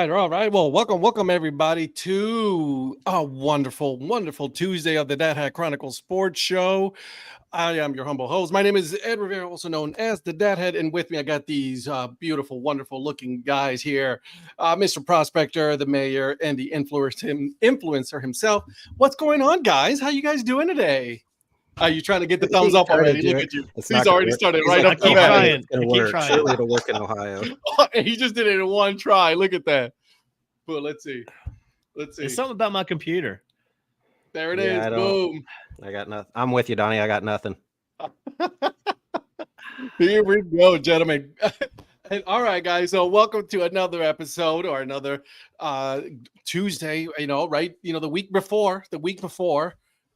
right, all right. Well, welcome everybody to a wonderful, wonderful Tuesday of the Dad Hat Chronicle Sports Show. I am your humble host. My name is Ed Rivera, also known as the Dad Hat, and with me I got these beautiful, wonderful looking guys here, Mr. Prospector, the mayor, and the influencer himself. What's going on, guys? How you guys doing today? Are you trying to get the thumbs up already? Look at you. He's already started right up the bat. It's going to work. Surely it'll work in Ohio. He just did it in one try. Look at that. But let's see. It's something about my computer. There it is. Boom. I got nothing. I'm with you, Donnie. I got nothing. Here we go, gentlemen. All right, guys. So welcome to another episode or another Tuesday, right? The week before.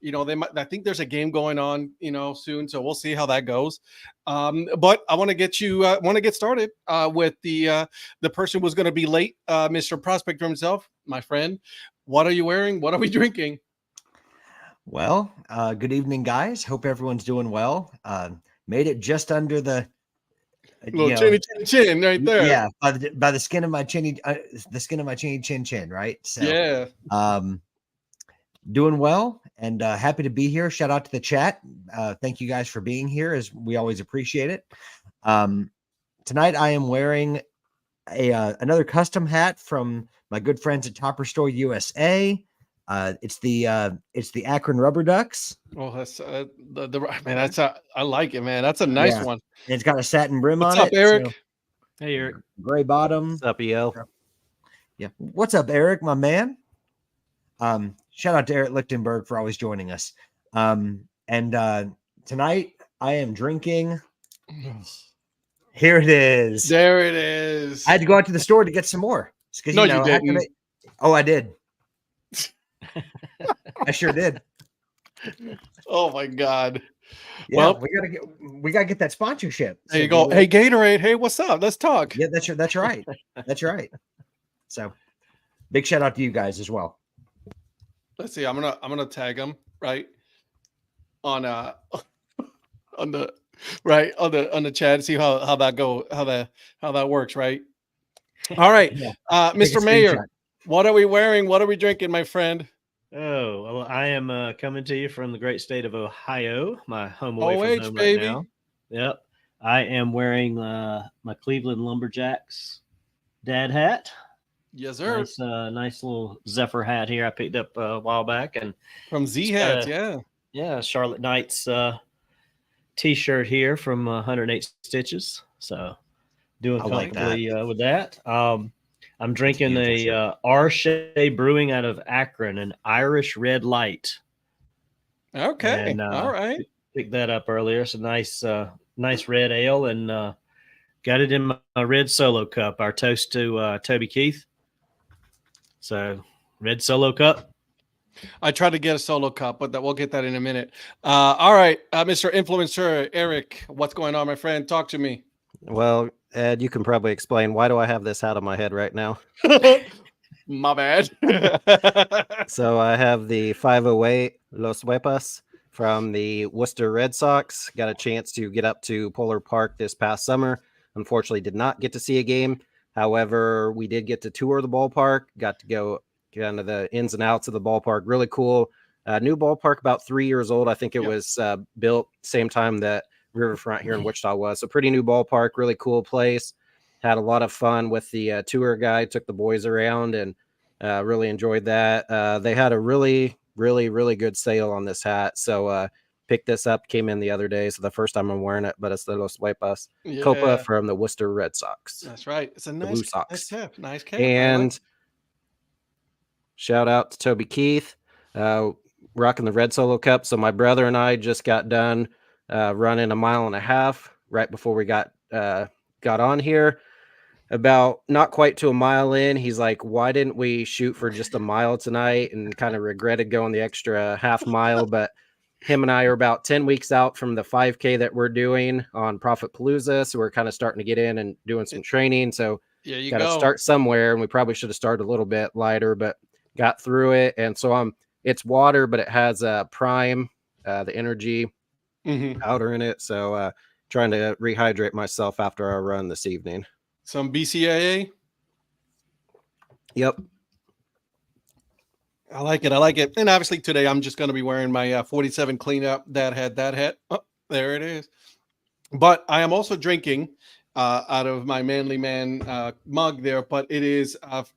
I think there's a game going on, soon. So we'll see how that goes. But I want to get started with the person who's going to be late, Mr. Prospector himself, my friend. What are you wearing? What are we drinking? Well, good evening, guys. Hope everyone's doing well. Made it just under the little chin right there. Yeah, by the skin of my chinny, chin, right? So, yeah. Doing well and happy to be here. Shout out to the chat. Thank you guys for being here, as we always appreciate it. Tonight I am wearing another custom hat from my good friends at Topper Store USA. It's the Akron Rubber Ducks. Oh, that's man. I like it, man. That's a nice one. And it's got a satin brim What's on up, it. Eric? So, hey, Eric. Gray bottom. What's up, EO? Yeah. What's up, Eric, my man? Shout out to Eric Lichtenberg for always joining us. And tonight I am drinking. Here it is. There it is. I had to go out to the store to get some more. No, you didn't. I did. I sure did. Oh my God. Yeah, well, we gotta get that sponsorship. There you go. Hey, Gatorade. Hey, what's up? Let's talk. Yeah, that's right. That's right. So big shout out to you guys as well. Let's see. I'm gonna tag them right on the chat. See how that works. Right. All right, Yeah. Mr. Mayor, what are we wearing? What are we drinking, my friend? Oh, well, I am coming to you from the great state of Ohio, my home away from home baby. right now. Yep. I am wearing my Cleveland Lumberjacks dad hat. Yes, sir. Nice little Zephyr hat here I picked up a while back. And from Z Hats, yeah. Yeah, Charlotte Knights T-shirt here from 108 Stitches. So doing comfortably with that. I'm drinking a Arche Brewing out of Akron, an Irish Red Light. Okay, and, all right. Picked that up earlier. It's a nice red ale, and got it in my red Solo cup. Our toast to Toby Keith. So, red Solo cup. I tried to get a Solo cup, but we'll get that in a minute. All right, Mr. Influencer Eric, what's going on, my friend? Talk to me. Well, Ed, you can probably explain, why do I have this hat on my head right now? My bad. So I have the 508 Los Huepas from the Worcester Red Sox. Got a chance to get up to Polar Park this past summer. Unfortunately, did not get to see a game. However, we did get to tour the ballpark, got to go kind of the ins and outs of the ballpark. Really cool. New ballpark, about 3 years old. I think it was built same time that Riverfront here in Wichita was. So pretty new ballpark, really cool place. Had a lot of fun with the tour guide, took the boys around and really enjoyed that. They had a really, really, really good sale on this hat. So picked this up, came in the other day. So the first time I'm wearing it, but it's the Los Huepas Copa from the Worcester Red Sox. That's right. It's a nice cap. Nice cap. And shout out to Toby Keith, rocking the red Solo cup. So my brother and I just got done running 1.5 miles right before we got on here. About not quite to a mile in, he's like, why didn't we shoot for just a mile tonight? And kind of regretted going the extra half mile. But him and I are about 10 weeks out from the 5K that we're doing on Profit Palooza. So we're kind of starting to get in and doing some training. So you got to start somewhere. And we probably should have started a little bit lighter, but got through it. And so it's water, but it has Prime, the energy powder in it. So trying to rehydrate myself after our run this evening. Some BCAA? Yep. I like it. I like it. And obviously today I'm just going to be wearing my 47 cleanup Dad Hat. Oh, there it is. But I am also drinking out of my Manly Man mug there, but it is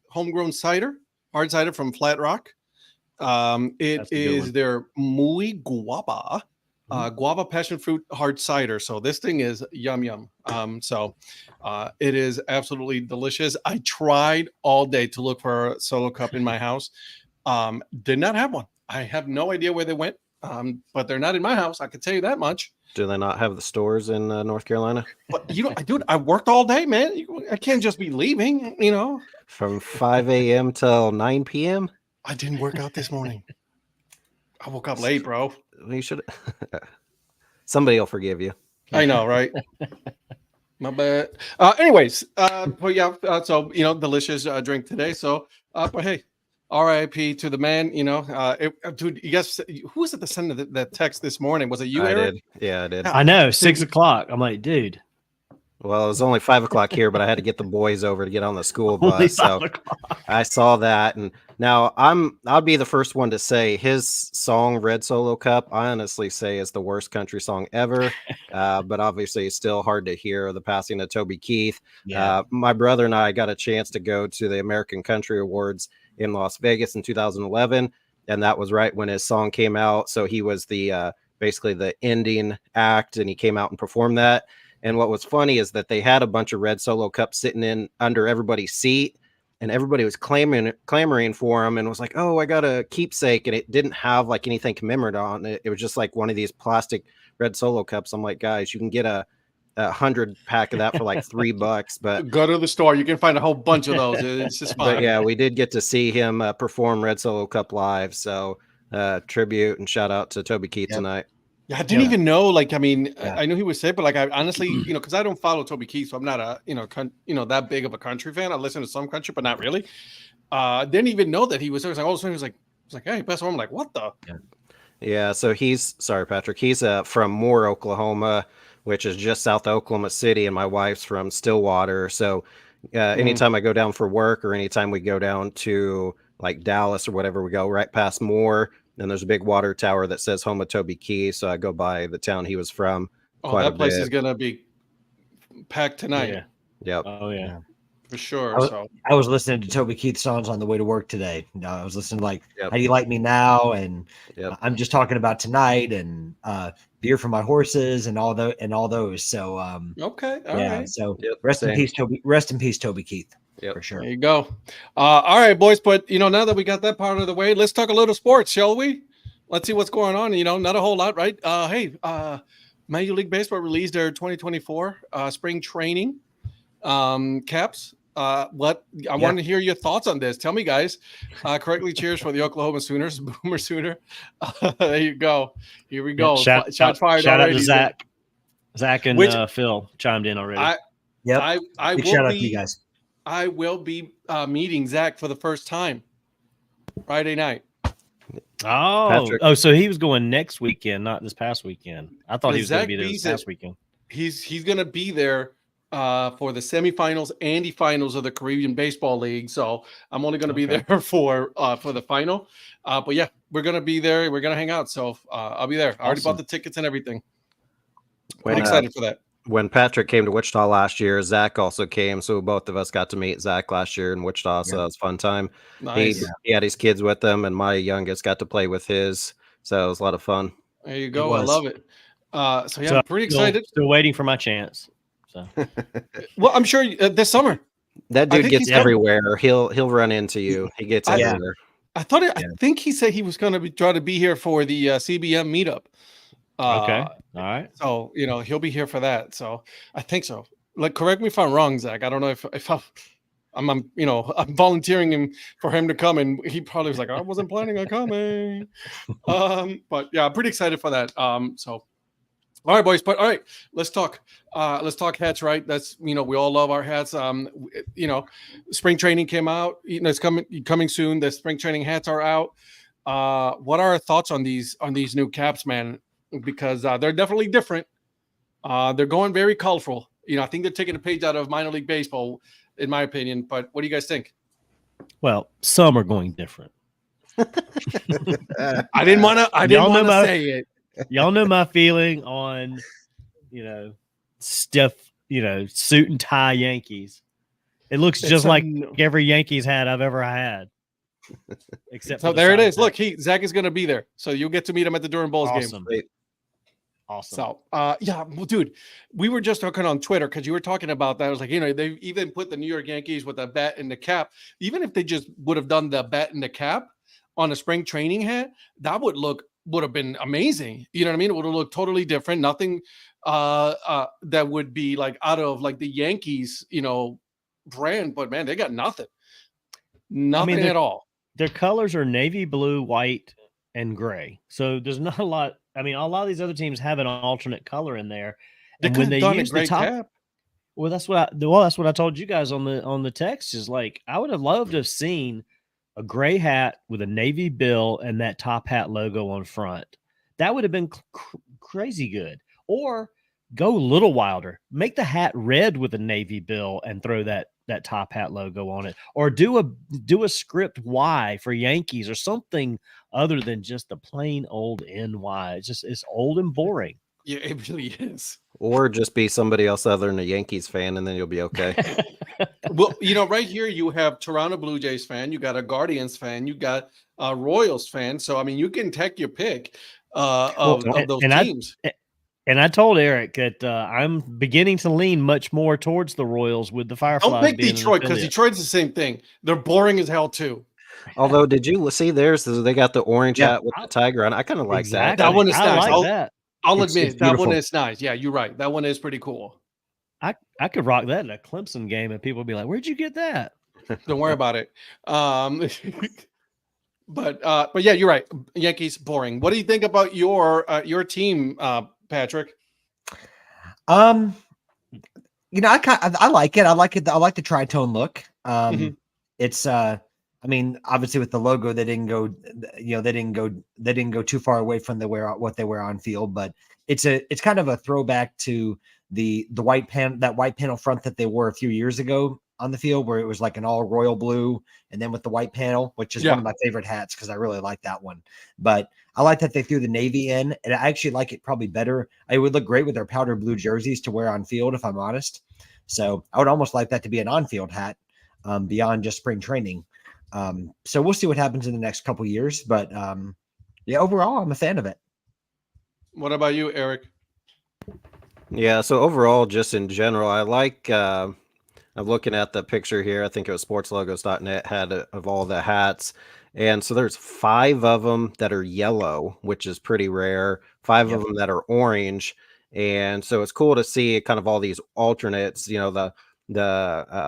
homegrown cider, hard cider from Flat Rock. It That's a good is one. their Muy Guava, guava passion fruit hard cider. So this thing is yum yum. It is absolutely delicious. I tried all day to look for a solo cup in my house. Did not have one. I have no idea where they went. But they're not in my house. I can tell you that much. Do they not have the stores in North Carolina? But dude, I worked all day, man. I can't just be leaving, From 5 a.m. till 9 p.m.? I didn't work out this morning. I woke up late, bro. You should. Somebody will forgive you. I know, right? My bad. Anyways, but yeah, so delicious drink today. So, but hey, R.I.P. to the man. Dude, you guys, who was at the send of that text this morning? Was it you, I Eric? did. Yeah, I did. I know, 6 o'clock. I'm like, dude. Well, it was only 5 o'clock here, but I had to get the boys over to get on the school Only bus. So 5 o'clock. I saw that, and now I'll be the first one to say his song "Red Solo Cup." I honestly say is the worst country song ever, but obviously it's still hard to hear the passing of Toby Keith. Yeah. My brother and I got a chance to go to the American Country Awards in Las Vegas in 2011, and that was right when his song came out. So he was the basically the ending act, and he came out and performed that. And what was funny is that they had a bunch of red solo cups sitting in under everybody's seat, and everybody was clamoring for them and was like, "Oh, I got a keepsake," and it didn't have like anything commemorative on it. It was just like one of these plastic red solo cups. I'm like, guys, you can get a 100 pack of that for like $3, but Go to the store. You can find a whole bunch of those. It's just fine. but yeah, we did get to see him perform Red Solo Cup live. So tribute and shout out to Toby Keith tonight. Yeah, I didn't even know. Like, I mean, Yeah. I knew he was sick, but like, I honestly, because I don't follow Toby Keith, so I'm not a, that big of a country fan. I listen to some country, but not really. Didn't even know that he was. I was like, all of a sudden, he was like, hey, best one. I'm like, what the? Yeah, so sorry, Patrick. He's from Moore, Oklahoma, which is just south of Oklahoma City, and my wife's from Stillwater. So anytime I go down for work or anytime we go down to like Dallas or whatever, we go right past Moore. And there's a big water tower that says home of Toby Keith. So I go by the town he was from. Oh, that place is gonna be packed tonight. Yeah. Yep. Oh, yeah. For sure. I was listening to Toby Keith songs on the way to work today. I was listening to like Yep. How Do You Like Me Now, and Yep. I'm just talking about tonight, and Beer for My Horses, and all those. So Okay. All right. So Yep, rest in same. peace, Toby. Rest in peace, Toby Keith. Yep. For sure. There you go. All right, boys. But now that we got that part of the way, let's talk a little sports, shall we? Let's see what's going on. Not a whole lot, right? Major League Baseball released their 2024 spring training caps. I want to hear your thoughts on this. Tell me, guys. Correctly cheers for the Oklahoma Sooners, Boomer Sooner. There you go. Here we go. Shout Shots fired out already. to Zach. Zach and Phil chimed in already. I Big will shout out to you be. guys. I will be meeting Zach for the first time Friday night. Oh, so he was going next weekend, not this past weekend. I thought he was going to Zach be there this Beasley- past weekend. He's going to be there for the semifinals and the finals of the Caribbean Baseball League. So I'm only going to be there for the final. But yeah, we're going to be there. We're going to hang out. So I'll be there. I already bought the tickets and everything. I'm excited for that. When Patrick came to Wichita last year, Zach also came. So both of us got to meet Zach last year in Wichita. So that was a fun time. Nice. He had his kids with him, and my youngest got to play with his. So it was a lot of fun. There you go. I love it. So yeah, So I'm pretty excited. Still waiting for my chance. So Well, I'm sure this summer. That I dude think gets he's coming. everywhere. He'll run into you. He gets Yeah. everywhere. I think he said he was going to try to be here for the CBM meetup. okay, all right. So he'll be here for that. So I think so. Like, correct me if I'm wrong, Zach. I don't know if I'm volunteering him for him to come, and he probably was like, I wasn't planning on coming. But yeah, I'm pretty excited for that. So. All right, boys. But all right, let's talk hats, right? That's we all love our hats. Spring training came out. It's coming soon. The spring training hats are out. What are our thoughts on these new caps, man? Because they're definitely different. They're going very colorful. I think they're taking a page out of minor league baseball, in my opinion. But what do you guys think? Well, some are going different. I didn't want to say it. Y'all know my feeling on, stiff, suit and tie Yankees. It looks just like every Yankees hat I've ever had. Except so there it is. Look, Zach is going to be there, so you'll get to meet him at the Durham Bulls game. Awesome. So, yeah, well, dude, we were just talking on Twitter because you were talking about that. I was like, they even put the New York Yankees with the bat and the cap. Even if they just would have done the bat and the cap on a spring training hat, that would have been amazing. You know what I mean? It would have looked totally different. Nothing that would be like out of like the Yankees, brand. But man, they got nothing at all. Their colors are navy blue, white, and gray. So there's not a lot. I mean, a lot of these other teams have an alternate color in there. And when they use the top cap. Well, that's what I told you guys on the text is like, I would have loved to have seen a gray hat with a navy bill and that top hat logo on front. That would have been crazy good. Or go a little wilder, make the hat red with a navy bill and throw that top hat logo on it, or do a script Y for Yankees or something other than just the plain old NY. It's old and boring. Yeah, it really is. Or just be somebody else other than a Yankees fan, and then you'll be okay. Well, right here you have Toronto Blue Jays fan, you got a Guardians fan, you got a Royals fan. So I mean, you can take your pick of those teams. And I told Eric that I'm beginning to lean much more towards the Royals with the Fireflies. Don't pick Detroit because Detroit's the same thing. They're boring as hell too. Although, did you see theirs? They got the orange hat with the tiger on. I kind of like that. That one is nice. I like that. I'll admit that one is nice. Yeah, you're right. That one is pretty cool. I could rock that in a Clemson game, and people would be like, "Where'd you get that?" Don't worry about it. But yeah, you're right. Yankees boring. What do you think about your team, Patrick? I like it. I like it. I like the tritone look. It's I mean, obviously with the logo, they didn't go too far away from what they wear on field, but it's kind of a throwback to the white panel front that they wore a few years ago on the field, where it was like an all royal blue, and then with the white panel, which is one of my favorite hats because I really like that one. But I like that they threw the navy in, and I actually like it probably better. It would look great with their powder blue jerseys to wear on field, if I'm honest. So I would almost like that to be an on-field hat beyond just spring training. So we'll see what happens in the next couple of years, but overall, I'm a fan of it. What about you, Eric? Yeah, so overall, just in general, I like. I'm looking at the picture here. I think it was sportslogos.net had of all the hats. And so there's 5 of them that are yellow, which is pretty rare. 5 of them that are orange. And so it's cool to see kind of all these alternates. The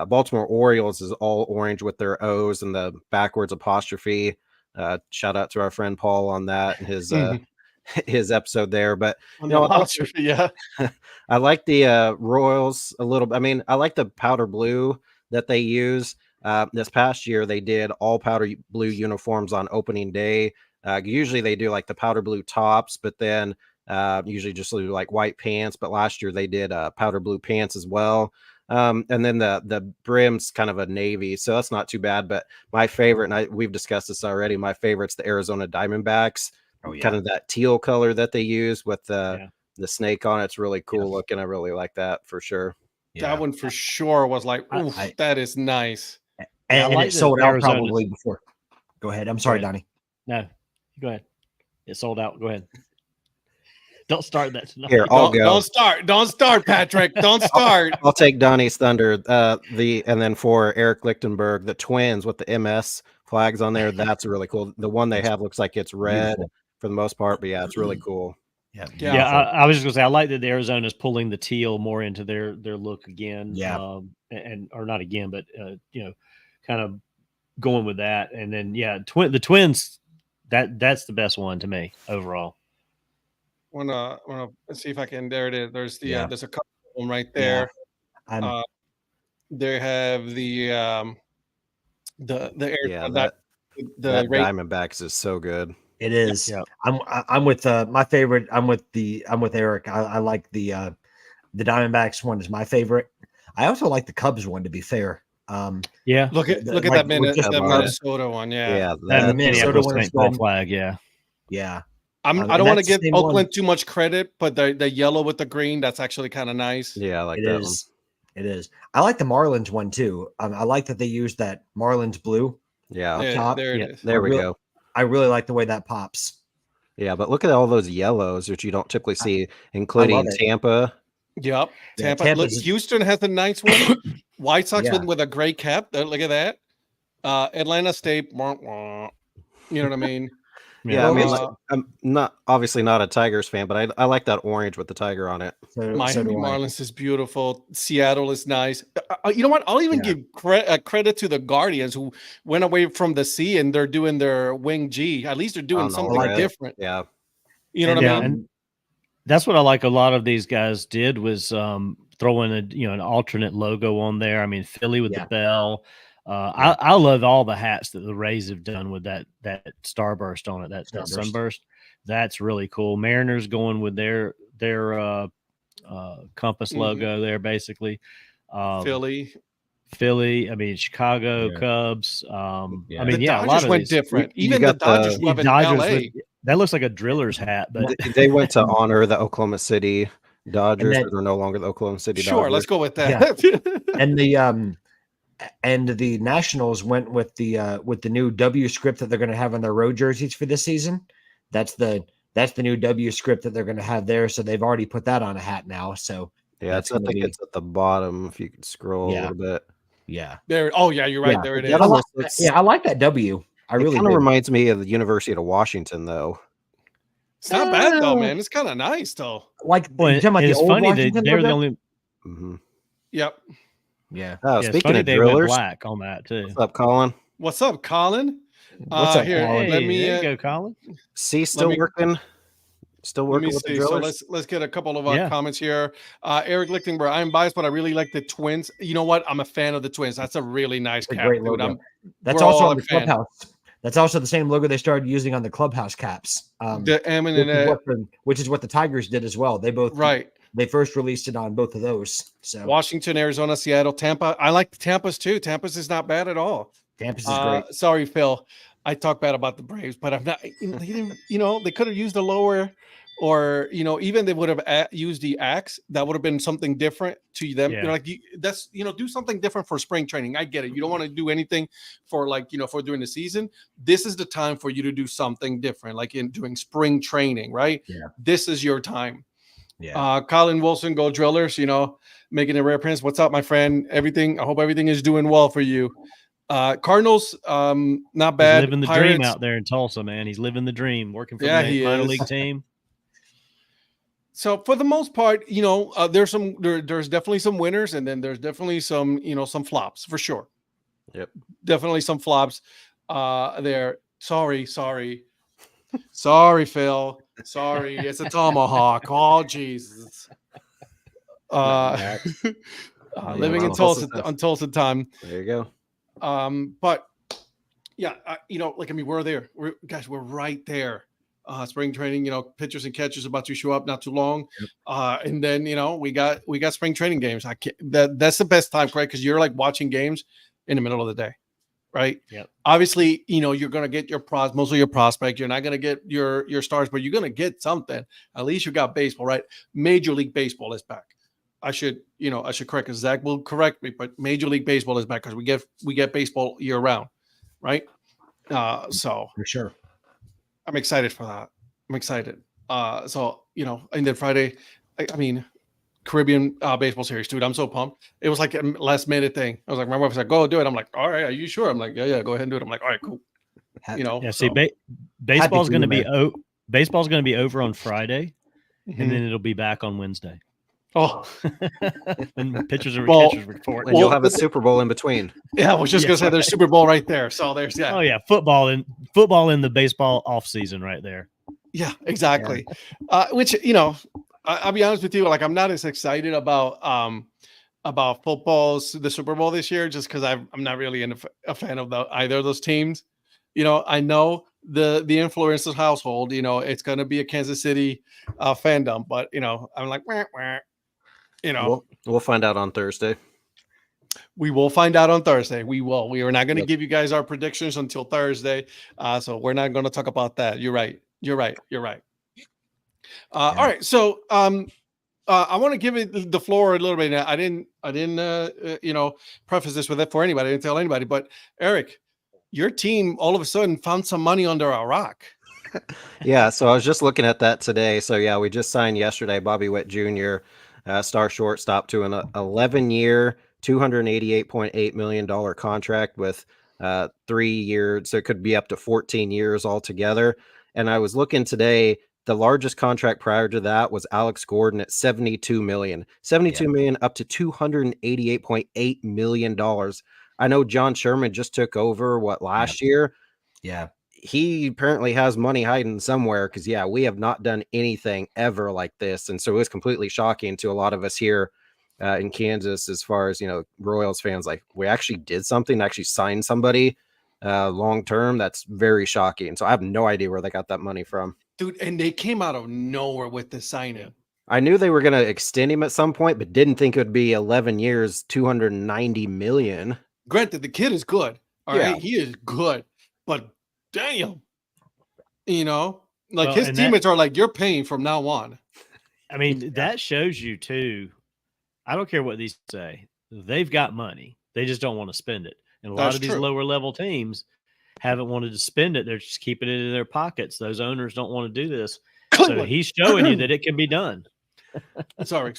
Baltimore Orioles is all orange with their O's and the backwards apostrophe. Shout out to our friend Paul on that and his episode there. But yeah. I like the Royals a little. I mean, I like the powder blue that they use. This past year, they did all powder blue uniforms on opening day. Usually they do like the powder blue tops, but then usually just do like white pants. But last year they did powder blue pants as well. And then the brim's kind of a navy, so that's not too bad. But my favorite, and we've discussed this already, my favorite's the Arizona Diamondbacks. Kind of that teal color that they use with the snake on it. It's really cool looking. I really like that for sure. That one for sure was like, that is nice. And it sold out probably before. Go ahead. I'm sorry, Donnie. No, go ahead. It sold out. Go ahead. Don't start that tonight. Here, I'll go. Don't start, Patrick. Don't start. I'll take Donnie's thunder. And then for Eric Lichtenberg, the Twins with the MS flags on there. That's really cool. The one they have looks like it's red for the most part, but yeah, it's really cool. Yeah. I was just gonna say I like that the Arizona's pulling the teal more into their look again. Yeah. Or not again, but kind of going with that. And then the Twins, that's the best one to me overall. Wanna see if I can. There it is. There's there's a couple of them right there. They have the Diamondbacks is so good. It is. Yeah. I'm with my favorite. I'm with Eric. I like the Diamondbacks one is my favorite. I also like the Cubs one, to be fair. Yeah. Look at like, that just about it. Minnesota one. Yeah. Yeah, That that, Minnesota Minneapolis one is St. Paul good. flag. Yeah. Yeah. I and don't want to that's the give same one. Oakland too much credit, but the yellow with the green, that's actually kind of nice. yeah, I like It that one. is. It is. I like the Marlins one too. I like that they used that Marlins blue Yeah, up Yeah, top. there Yeah. it is. there we really- go. I really like the way that pops. Yeah, but look at all those yellows, which you don't typically see, including it. Tampa. Yep. Yeah, Tampa. Look, Tampa's- Houston has a nice one. White Sox Yeah. with a gray cap. Look at that. Atlanta State. Wah, wah. You know what I mean? Yeah, I mean, Uh, I'm not obviously not a Tigers fan, but I like that orange with the tiger on it. So Miami do I. Marlins is beautiful. Seattle is nice. You know what? I'll even Yeah. give credit to the Guardians who went away from the sea and they're doing their wing G. At least they're doing no, something like it. different. Yeah, You know what Yeah, I mean? and that's what I like. A lot of these guys did was throw in an alternate logo on there. I mean, Philly with Yeah. the bell. I love all the hats that the Rays have done with that starburst on it, that Starburst. sunburst. That's really cool. Mariners going with their compass Mhm. logo there, basically. Philly. Philly. I mean, Chicago Yeah. Cubs. Yeah. I The mean, yeah, a lot Dodgers of went these. different. You Even the got the- Dodgers The love in Dodgers LA. that looks like a driller's hat, but they went to honor the Oklahoma City Dodgers, then- but they're no longer the Oklahoma City Sure, Dodgers. let's go with Yeah. that. And the Nationals went with the new W script that they're going to have on their road jerseys for this season. That's the new W script that they're going to have there. So they've already put that on a hat now. So Yeah, that's I gonna think be- it's at the bottom. If you could scroll a Yeah. little bit, yeah, There. Oh yeah, you're right. Yeah. There it That is. almost looks- I like that W. I it really kind of do. reminds me of the University of Washington, though. It's not bad though, man. It's kind of nice though. Like well, you're talking about it's the old funny that Washington they're the logo? only. Hmm Yep. Yeah. Oh, Yeah, it's speaking funny of they went drillers, black on that too. what's up, Colin? What's up, Colin? What's up, here, Colin? let me there you go, Colin. See, still me- working, still let me working with the see. So drillers. let's get a couple of Yeah. comments here. Eric Lichtenberg, I'm biased, but I really like the Twins. You know what? I'm a fan of the Twins. That's a really nice It's a cap, great dude. logo. That's we're also all on the a fan. clubhouse. That's also the same logo they started using on the clubhouse caps. The M Which and is, what which is what the Tigers did as well. They both right. They first released it on both of those. So Washington, Arizona, Seattle, Tampa. I like Tampa's too. Tampa's is not bad at all. Tampa's is great. Sorry, Phil. I talk bad about the Braves, but I'm not. They could have used a lower, or even they would have used the axe. That would have been something different to them. Yeah. Do something different for spring training. I get it. You don't want to do anything for for during the season. This is the time for you to do something different, like in doing spring training, right? Yeah. This is your time. Yeah. Colin Wilson, go Drillers, making a rare appearance. What's up, my friend? I hope everything is doing well for you. Cardinals, not bad. He's living the Pirates, dream out there in Tulsa, man. He's living the dream, working for Yeah, the he minor is. league team. So for the most part, there's definitely some winners, and then there's definitely some flops for sure. Yep. Definitely some flops. There. Sorry, Phil. Sorry, it's a tomahawk. Oh Jesus. Living in Tulsa on Tulsa time. There you go. But yeah, we're there. We're right there. Spring training, pitchers and catchers about to show up not too long. And then, we got spring training games. That's the best time, right? Because you're like watching games in the middle of the day, right? Yep. Obviously, you're going to get most of your prospects. You're not going to get your stars, but you're going to get something. At least you got baseball, right? Major League Baseball is back. I should correct, because Zach will correct me, but Major League Baseball is back because we get baseball year round, right? So For sure. I'm excited for that. I'm excited. And then Friday, Caribbean baseball series, dude. I'm so pumped. It was like a last minute thing. I was like, my wife was like, "Go do it." I'm like, "All right, are you sure?" I'm like, "Yeah, go ahead and do it." I'm like, "All right, cool." Yeah. So, See, baseball's for going to you, be baseball's going to be over on Friday, mhm. and then it'll be back on Wednesday. Oh, And pitchers and Well, catchers report. And you'll have a Super Bowl in between. yeah. I was just Yeah, gonna say there's Super Bowl right there. So there's Oh yeah, football in the baseball off season right there. Yeah, exactly. Which I'll be honest with you, like I'm not as excited about the Super Bowl this year, just because I'm not really a fan of either of those teams. I know the influencers household. It's gonna be a Kansas City fandom, but I'm like, wah, wah, We'll find out on Thursday. We will find out on Thursday. We will. We are not going to Yep. give you guys our predictions until Thursday. So we're not going to talk about that. You're right. You're right. You're right. All right. So I want to give it the floor a little bit. Now, I didn't preface this with it for anybody. I didn't tell anybody. But Eric, your team all of a sudden found some money under a rock. Yeah, so I was just looking at that today. So yeah, we just signed yesterday Bobby Witt Jr., star shortstop, to an 11-year, $288.8 million contract with 3 years. So it could be up to 14 years altogether. And I was looking today, the largest contract prior to that was Alex Gordon at $72 million. $72 million up to $288.8 million. I know John Sherman just took over last year. Yeah. He apparently has money hiding somewhere, because we have not done anything ever like this. And so it was completely shocking to a lot of us here in Kansas, as far as, Royals fans, like, we actually did something, actually signed somebody long term. That's very shocking. So I have no idea where they got that money from. Dude, and they came out of nowhere with the signing. I knew they were going to extend him at some point, but didn't think it would be 11 years, $290 million. Granted, the kid is good. All right, he is good, but damn, his teammates are like, you're paying from now on. I mean, that shows you too. I don't care what these say. They've got money. They just don't want to spend it. And a lot of these lower level teams haven't wanted to spend it. They're just keeping it in their pockets. Those owners don't want to do this. So he's showing you that it can be done. Sorry.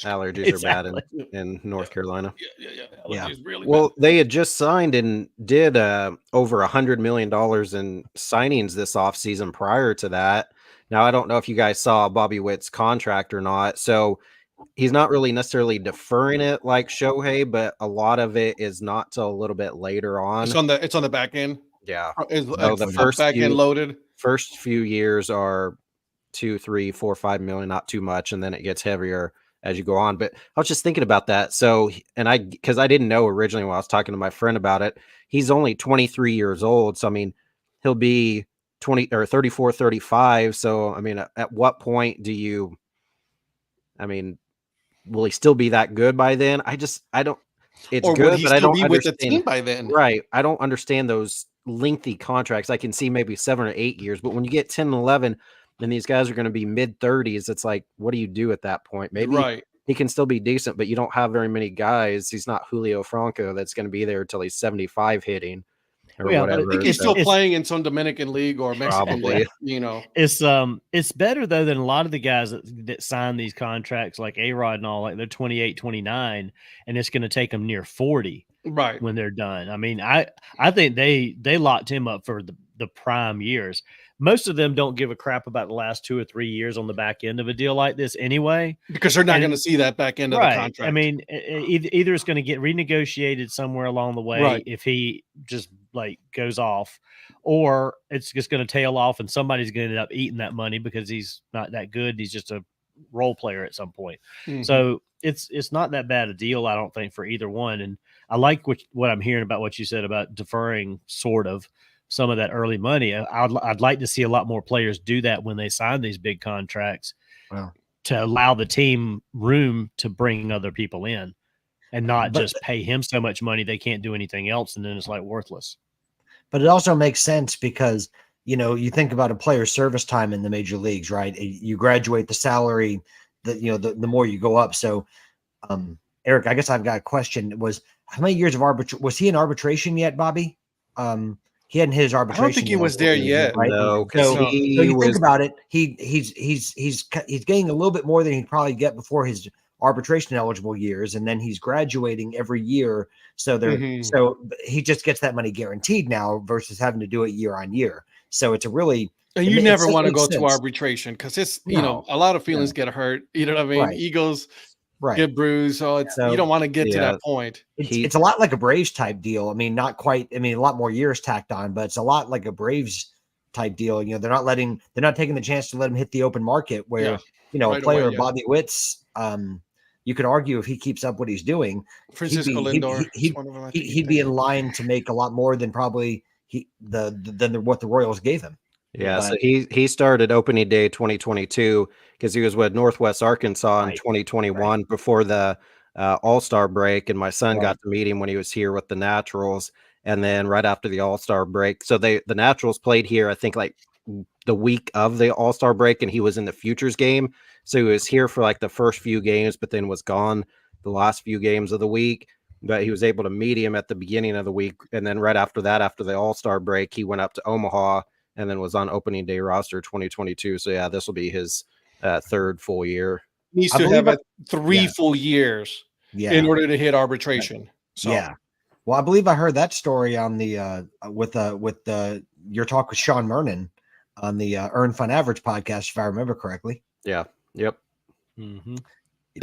Allergies are bad in North Carolina. Yeah. Really bad. They had just signed and did over $100 million in signings this offseason prior to that. Now, I don't know if you guys saw Bobby Witt's contract or not. So he's not really necessarily deferring it like Shohei, but a lot of it is not till a little bit later on. It's on the back end. Yeah. The first back end loaded. First few years are 2, 3, 4, 5 million, not too much, and then it gets heavier as you go on. But I was just thinking about that. So, because I didn't know originally when I was talking to my friend about it, he's only 23 years old. So, I mean, he'll be 34, 35. So, I mean, at what point will he still be that good by then? I don't, it's or good, would he but I still don't be understand, with the team by then. Right. I don't understand those lengthy contracts. I can see maybe 7 or 8 years, but when you get 10 and 11, and these guys are going to be mid-30s, it's like, what do you do at that point? Maybe he can still be decent, but you don't have very many guys. He's not Julio Franco that's going to be there until he's 75 hitting or whatever. I think he's still playing in some Dominican league or Mexican league, It's better, though, than a lot of the guys that sign these contracts, like A-Rod and all, like they're 28, 29, and it's going to take them near 40 when they're done. I mean, I think they locked him up for the prime years. Most of them don't give a crap about the last 2 or 3 years on the back end of a deal like this anyway, because they're not going to see that back end of the contract. I mean, either it's going to get renegotiated somewhere along the way if he just goes off, or it's just going to tail off and somebody's going to end up eating that money because he's not that good. He's just a role player at some point. Mm-hmm. So it's not that bad a deal, I don't think, for either one. And I like what I'm hearing about what you said about deferring sort of some of that early money. I'd like to see a lot more players do that when they sign these big contracts to allow the team room to bring other people in and not just pay him so much money they can't do anything else, and then it's worthless. But it also makes sense because, you think about a player's service time in the major leagues, right? You graduate the salary, the more you go up. So, Eric, I guess I've got a question. How many years of arbitration? Was he in arbitration yet, Bobby? He hadn't hit his arbitration. I don't think he was there yet. Right? No, so you think about it, he's getting a little bit more than he'd probably get before his arbitration eligible years, and then he's graduating every year. So so he just gets that money guaranteed now versus having to do it year on year. So it's a really, and you never want to go to arbitration because it's a lot of feelings get hurt. You know what I mean? Right. Egos get bruised, so you don't want to get to that point. It's a lot like a Braves type deal. I mean, not quite. I mean, a lot more years tacked on, but it's a lot like a Braves type deal. They're not taking the chance to let him hit the open market where a player of Bobby Witt's. You could argue if he keeps up what he's doing, Francisco Lindor, he'd be in line to make a lot more than probably what the Royals gave him. Yeah, so he started opening day 2022 because he was with Northwest Arkansas in 2021 before the All-Star break, and my son Right. got to meet him when he was here with the Naturals. And then right after the All-Star break, so the Naturals played here, I think like the week of the All-Star break, and he was in the Futures game. So he was here for like the first few games, but then was gone the last few games of the week. But he was able to meet him at the beginning of the week. And then right after that, after the All-Star break, he went up to Omaha and then was on opening day roster 2022. So yeah, this will be his third full year. Needs I to believe have three yeah. full years Yeah. in order to hit arbitration. So Yeah. Well, I believe I heard that story on the with your talk with Sean Mernon on the Earn Fun Average podcast, if I remember correctly. Yeah. Yep. Mm-hmm.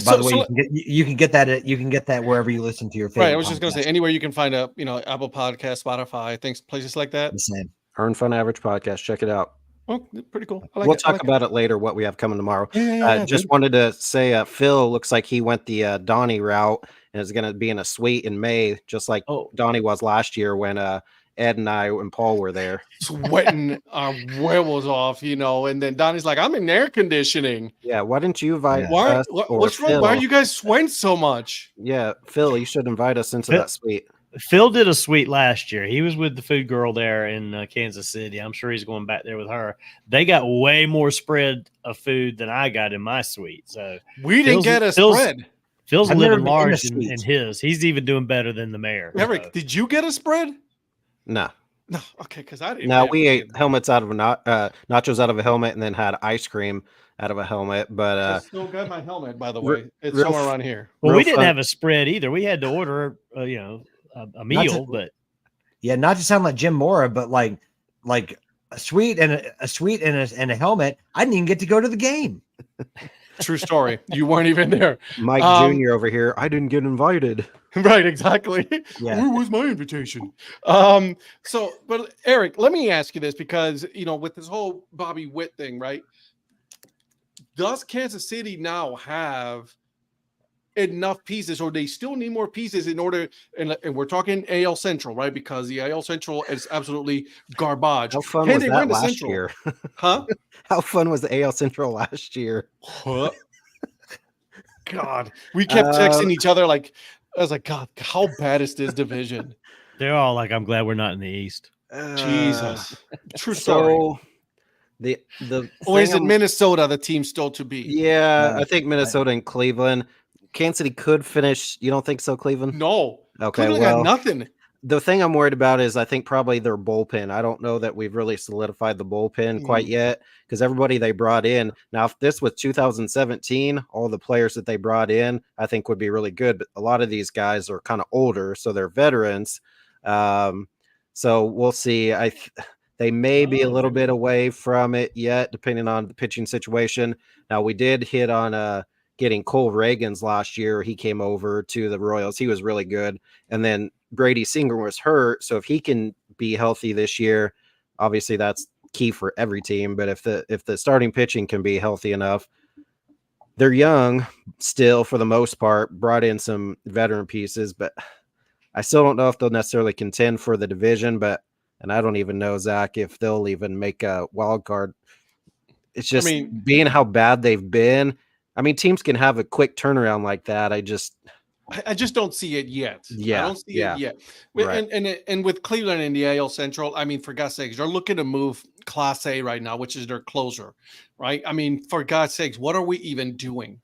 By the way, you can get that wherever you listen to your favorite. Right. I was just going to say anywhere you can find Apple Podcast, Spotify, things, places like that. The same. Earn Fun Average podcast. Check it out. Oh, pretty cool. I like We'll it. talk about it later, what we have coming tomorrow. Yeah, just wanted to say Phil looks like he went the Donnie route and is going to be in a suite in May, just like Donnie was last year when Ed and I and Paul were there. Sweating our werewolves off, and then Donnie's like, I'm in air conditioning. Yeah, why didn't you invite us? What's wrong? Why are you guys sweating so much? Yeah, Phil, you should invite us into that suite. Phil did a suite last year. He was with the food girl there in Kansas City. I'm sure he's going back there with her. They got way more spread of food than I got in my suite. So we didn't get a spread. Phil's living large in his. He's even doing better than the mayor. Eric, did you get a spread? No. No, okay, because I didn't. No, we ate helmets out of nachos out of a helmet, and then had ice cream out of a helmet. But I still got my helmet, by the way. It's somewhere around here. Well, we didn't have a spread either. We had to order, a meal, but not to sound like Jim Mora, but like a suite and a helmet. I didn't even get to go to the game. True story. You weren't even there. Mike Jr. over here. I didn't get invited. Right, exactly. Yeah. Where was my invitation? But Eric, let me ask you this, because with this whole Bobby Witt thing, right? Does Kansas City now have enough pieces, or they still need more pieces in order? And we're talking AL Central, right? Because the AL Central is absolutely garbage. How fun was that last year? Huh? How fun was the AL Central last year? God, we kept texting each other like, I was like, God, how bad is this division? They're all like, I'm glad we're not in the East. Jesus. True story. So the or is it Minnesota, the team still to beat? Yeah, I think Minnesota and Cleveland. Kansas City could finish. You don't think so, Cleveland? No. Okay, Cleveland got nothing. The thing I'm worried about is I think probably their bullpen. I don't know that we've really solidified the bullpen quite yet, because everybody they brought in. Now, if this was 2017, all the players that they brought in, I think would be really good. But a lot of these guys are kind of older, so they're veterans. So we'll see. They may be a little bit away from it yet, depending on the pitching situation. Now, we did hit on getting Cole Reagans last year. He came over to the Royals. He was really good. And then Brady Singer was hurt. So if he can be healthy this year, obviously that's key for every team. But if the starting pitching can be healthy enough, they're young still for the most part, brought in some veteran pieces, but I still don't know if they'll necessarily contend for the division, and I don't even know, Zach, if they'll even make a wild card. It's just being how bad they've been. I mean, teams can have a quick turnaround like that. I just don't see it yet. Yeah, I don't see it yet. Right. And with Cleveland in the AL Central, I mean, for God's sakes, they're looking to move Class A right now, which is their closer, right? I mean, for God's sakes, what are we even doing?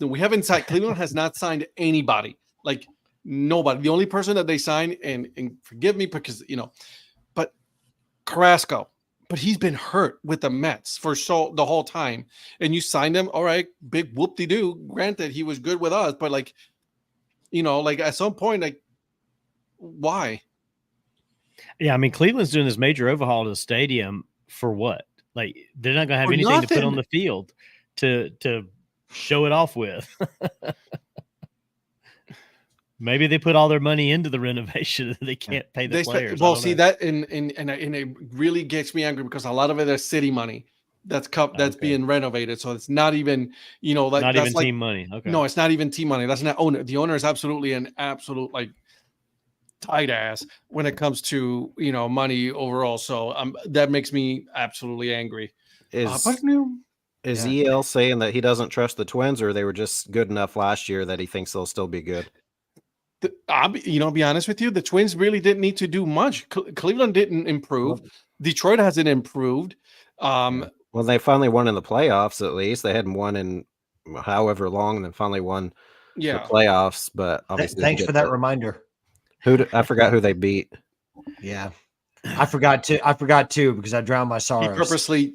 We haven't signed. Cleveland has not signed anybody, like nobody. The only person that they signed, and forgive me because but Carrasco. But he's been hurt with the Mets for the whole time. And you signed him, all right, big whoop-de-doo. Granted, he was good with us, but at some point, why? Yeah, I mean, Cleveland's doing this major overhaul to the stadium for what? Like, they're not going to have anything to put on the field to show it off with. Maybe they put all their money into the renovation. They can't pay the players. Well, see that, and it really gets me angry because a lot of it is city money that's being renovated. So it's not even not even team money. Okay, no, it's not even team money. That's not owner. The owner is absolutely an absolute tight ass when it comes to money overall. So that makes me absolutely angry. Is Yeah. EL saying that he doesn't trust the Twins, or they were just good enough last year that he thinks they'll still be good? I'll be honest with you. The Twins really didn't need to do much. Cleveland didn't improve. Detroit hasn't improved. Well, they finally won in the playoffs. At least they hadn't won in however long, and then finally won the playoffs. But obviously, Thanks for that reminder. I forgot who they beat. Yeah, I forgot too because I drowned my sorrows. He purposely,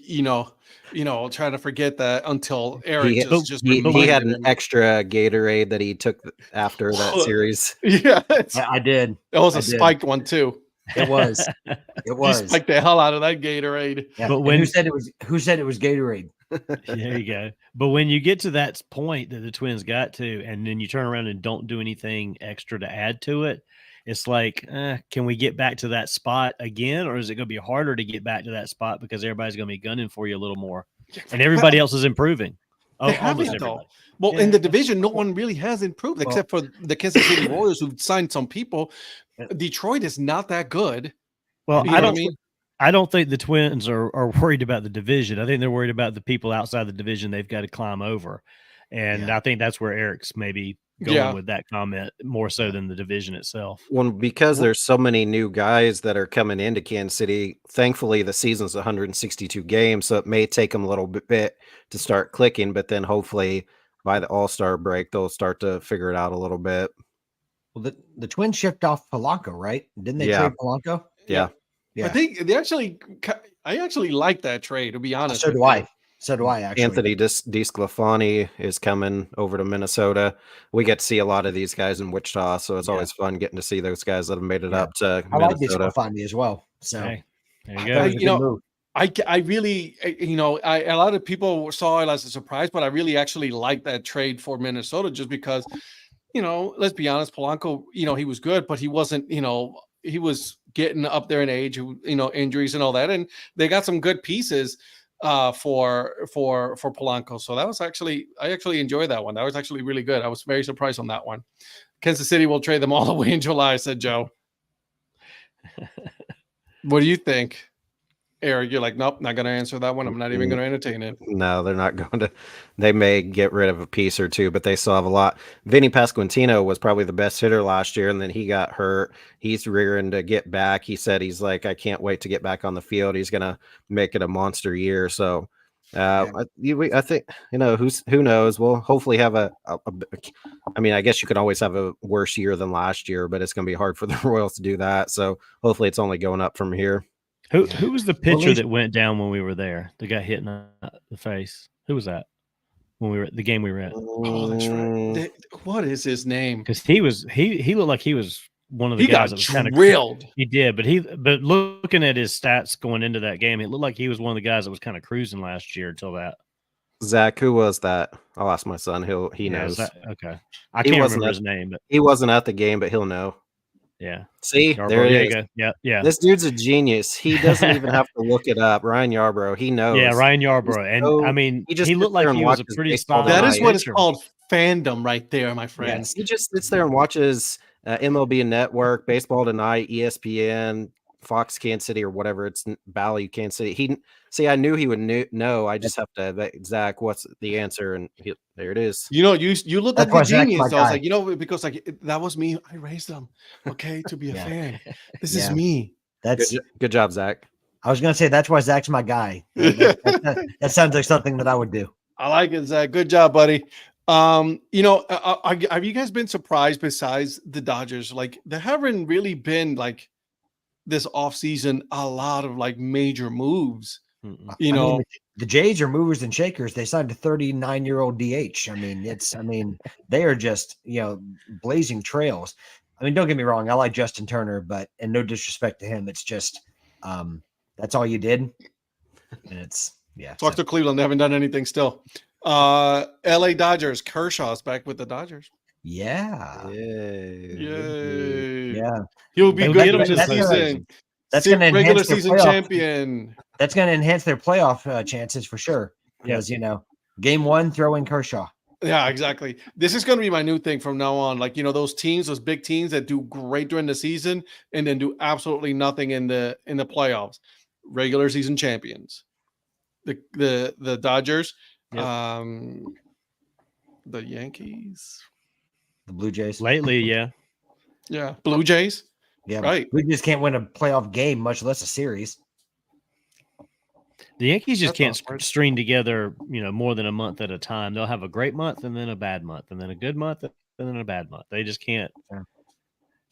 trying to forget that until Eric he had an extra Gatorade that he took after that series. Yeah, I did. It was a spiked one too. It was. It was. He spiked the hell out of that Gatorade. Yeah. But who said it was Gatorade? There you go. But when you get to that point that the Twins got to, and then you turn around and don't do anything extra to add to it, it's like, can we get back to that spot again, or is it going to be harder to get back to that spot because everybody's going to be gunning for you a little more, and everybody else is improving? Almost everybody. Well, in the division, no one really has improved except for the Kansas City Royals, who've signed some people. Detroit is not that good. Well, I don't think the Twins are worried about the division. I think they're worried about the people outside the division they've got to climb over. And I think that's where Eric's maybe going with that comment more so than the division itself. Well, because there's so many new guys that are coming into Kansas City, thankfully the season's 162 games, so it may take them a little bit to start clicking, but then hopefully by the All-Star break, they'll start to figure it out a little bit. Well, the Twins shipped off Polanco, right? Didn't they trade Polanco? Yeah. I think I actually like that trade, to be honest. So do I. So do I, actually. Anthony DeSclafani is coming over to Minnesota. We get to see a lot of these guys in Wichita, so it's always fun getting to see those guys that have made it up to I Minnesota. like DeSclafani as well. So there you go. I really, a lot of people saw it as a surprise, but I really actually like that trade for Minnesota just because, let's be honest, Polanco, he was good, but he wasn't, he was getting up there in age, injuries and all that. And they got some good pieces for Polanco. So that was I actually enjoyed that one. That was actually really good. I was very surprised on that one. Kansas City will trade them all away in July, said Joe. What do you think? Eric, you're like, nope, not going to answer that one. I'm not even going to entertain it. No, they're not going to. They may get rid of a piece or two, but they still have a lot. Vinny Pasquantino was probably the best hitter last year, and then he got hurt. He's rearing to get back. He said he's like, I can't wait to get back on the field. He's going to make it a monster year. So I think, who knows? We'll hopefully have I guess you could always have a worse year than last year, but it's going to be hard for the Royals to do that. So hopefully it's only going up from here. Who was the pitcher that went down when we were there? The guy hitting the face. Who was that when we were at the game we were at? Oh, that's right. What is his name? Because he looked like he was one of the guys that was kind of drilled. He did, but looking at his stats going into that game, it looked like he was one of the guys that was kind of cruising last year until that. Zach, who was that? I'll ask my son. He knows. Okay, I can't remember his name, but he wasn't at the game, but he'll know. Yeah. See, Yarbrough, there it is. Yeah. This dude's a genius. He doesn't even have to look it up. Ryan Yarbrough, he knows. Yeah, Ryan Yarbrough. He looked like he was a pretty solid. That is what it's called, fandom right there, my friends. Yeah, he just sits there and watches MLB Network, Baseball Tonight, ESPN, Fox Kansas City, or whatever it's Bally Kansas City. I knew he would know. I just have to, Zach, what's the answer? And there it is. You look like a genius. I was like, because that was me. I raised them, to be a fan. This is me. That's good job, Zach. I was gonna say that's why Zach's my guy. That sounds like something that I would do. I like it, Zach. Good job, buddy. Have you guys been surprised? Besides the Dodgers, there haven't really been this offseason a lot of major moves. The Jays are movers and shakers. They signed a 39-year-old DH. They are just, blazing trails. Don't get me wrong. I like Justin Turner, and no disrespect to him. It's just, that's all you did. And Talk to Cleveland. They haven't done anything still. LA Dodgers. Kershaw's back with the Dodgers. Yeah. Yay. Yeah. He'll be good this season. That's going to enhance regular season champion. That's going to enhance their playoff chances for sure. Because, game one, throw in Kershaw. Yeah, exactly. This is going to be my new thing from now on. Those teams, those big teams that do great during the season and then do absolutely nothing in the playoffs. Regular season champions. The Dodgers Yep. The Yankees. The Blue Jays. Lately, yeah. Yeah, Blue Jays. Yeah, right. Blue Jays can't win a playoff game, much less a series. The Yankees just That's can't awkward. string together, more than a month at a time. They'll have a great month and then a bad month, and then a good month and then a bad month. They just can't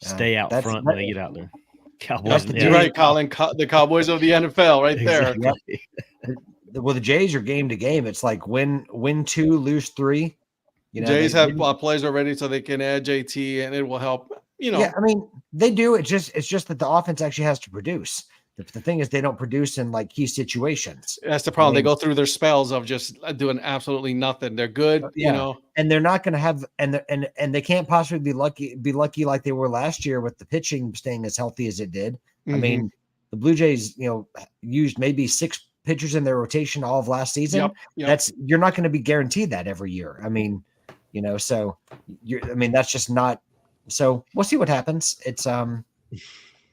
stay out front when they get out there. Cowboys. the You're right, Colin. The Cowboys of the NFL, right there. Exactly. Well, the Jays are game to game. It's like win 2, lose 3. Jays have players already, so they can add JT, and it will help. Yeah, I mean they do. It's just that the offense actually has to produce. The thing is, they don't produce in like key situations. That's the problem. They go through their spells of just doing absolutely nothing. They're good, and they're not going to have, and they can't possibly be lucky like they were last year with the pitching staying as healthy as it did. Mm-hmm. I mean, the Blue Jays, used maybe 6 pitchers in their rotation all of last season. Yep. You're not going to be guaranteed that every year. I mean, so that's just not. So we'll see what happens. It's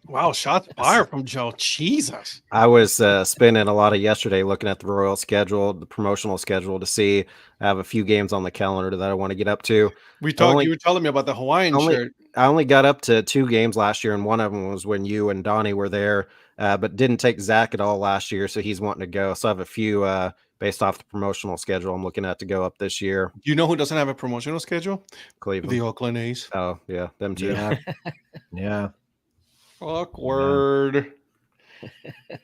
Wow, shots fired from Joe. Jesus. I was spending a lot of yesterday looking at the Royal schedule, the promotional schedule, to see. I have a few games on the calendar that I want to get up to. You were telling me about the Hawaiian shirt. I only got up to 2 games last year, and one of them was when you and Donnie were there, but didn't take Zach at all last year, so he's wanting to go. So I have a few based off the promotional schedule I'm looking at to go up this year. You know who doesn't have a promotional schedule? Cleveland. The Oakland A's. Oh, yeah, them too. Yeah. Awkward.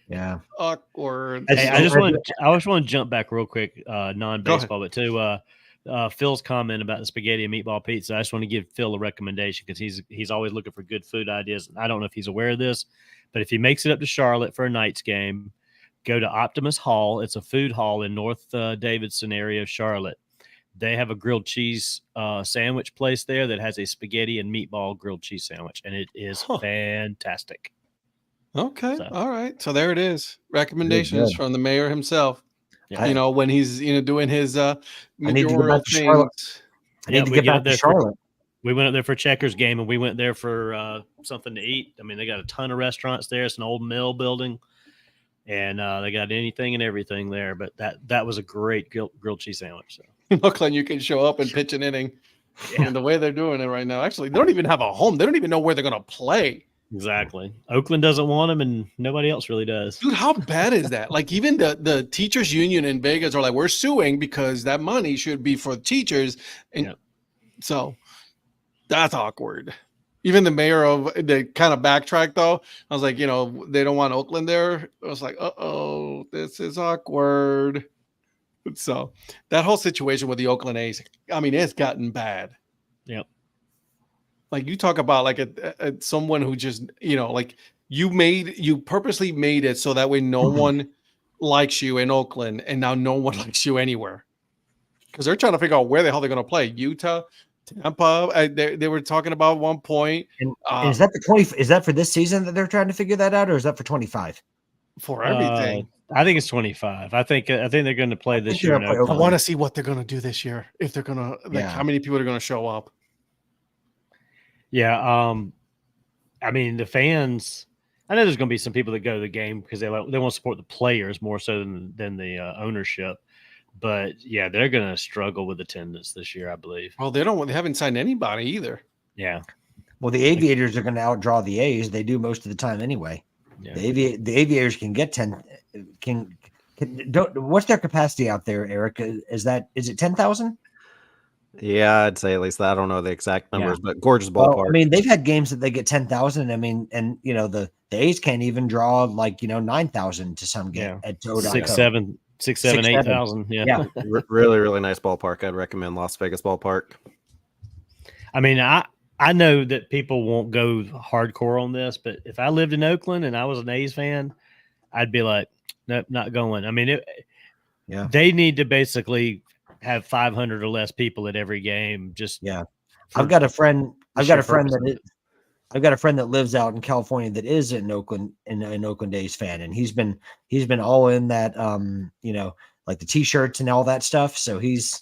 Yeah. Awkward. Hey, I just want to jump back real quick, non-baseball, but to Phil's comment about the spaghetti and meatball pizza. I just want to give Phil a recommendation because he's always looking for good food ideas. I don't know if he's aware of this, but if he makes it up to Charlotte for a Knights game, go to Optimus Hall. It's a food hall in North Davidson area of Charlotte. They have a grilled cheese sandwich place there that has a spaghetti and meatball grilled cheese sandwich, and it is fantastic. Okay. All right. So there it is. Recommendations from the mayor himself. Yeah. When he's doing his mayoral things. I need to get back to Charlotte. We went up there for Checkers game, and we went there for something to eat. I mean, they got a ton of restaurants there. It's an old mill building, and they got anything and everything there. But that was a great grilled cheese sandwich. So. In Oakland, you can show up and pitch an inning. Yeah. And the way they're doing it right now, actually, they don't even have a home. They don't even know where they're going to play. Exactly. Oakland doesn't want them, and nobody else really does. Dude, how bad is that? Like, even the teachers union in Vegas are like, we're suing because that money should be for the teachers. And so that's awkward. Even the mayor they kind of backtracked, though. I was like, they don't want Oakland there. I was like, uh-oh, this is awkward. So that whole situation with the Oakland A's, I mean, it's gotten bad. Yep. Like, you talk about like someone who just, like you purposely made it so that way no one likes you in Oakland, and now no one likes you anywhere. Because they're trying to figure out where the hell they're going to play. Utah, Tampa. They were talking about at one point. And is that is that for this season that they're trying to figure that out, or is that for 25? For everything. I think it's 25. I think they're going to play this year. I want to see what they're going to do this year. If they're going to, how many people are going to show up? Yeah. I mean, the fans, I know there's going to be some people that go to the game because they want to support the players more so than the ownership. But yeah, they're going to struggle with attendance this year, I believe. Well, they haven't signed anybody either. Yeah. Well, the Aviators are going to outdraw the A's. They do most of the time anyway. Yeah. The Aviators can get 10. What's their capacity out there, Eric? Is it 10,000? Yeah, I'd say at least that. I don't know the exact numbers, but gorgeous ballpark. Well, I mean, they've had games that they get 10,000. I mean, and the A's can't even draw 9,000 to some game at Joe. 6,700, 8,000. Yeah. Really, really nice ballpark. I'd recommend Las Vegas ballpark. I mean, I know that people won't go hardcore on this, but if I lived in Oakland and I was an A's fan, I'd be like, nope, not going. I mean, they need to basically have 500 or less people at every game. I've got a friend that lives out in California that is an Oakland A's fan, and he's been all in that like the t-shirts and all that stuff. So he's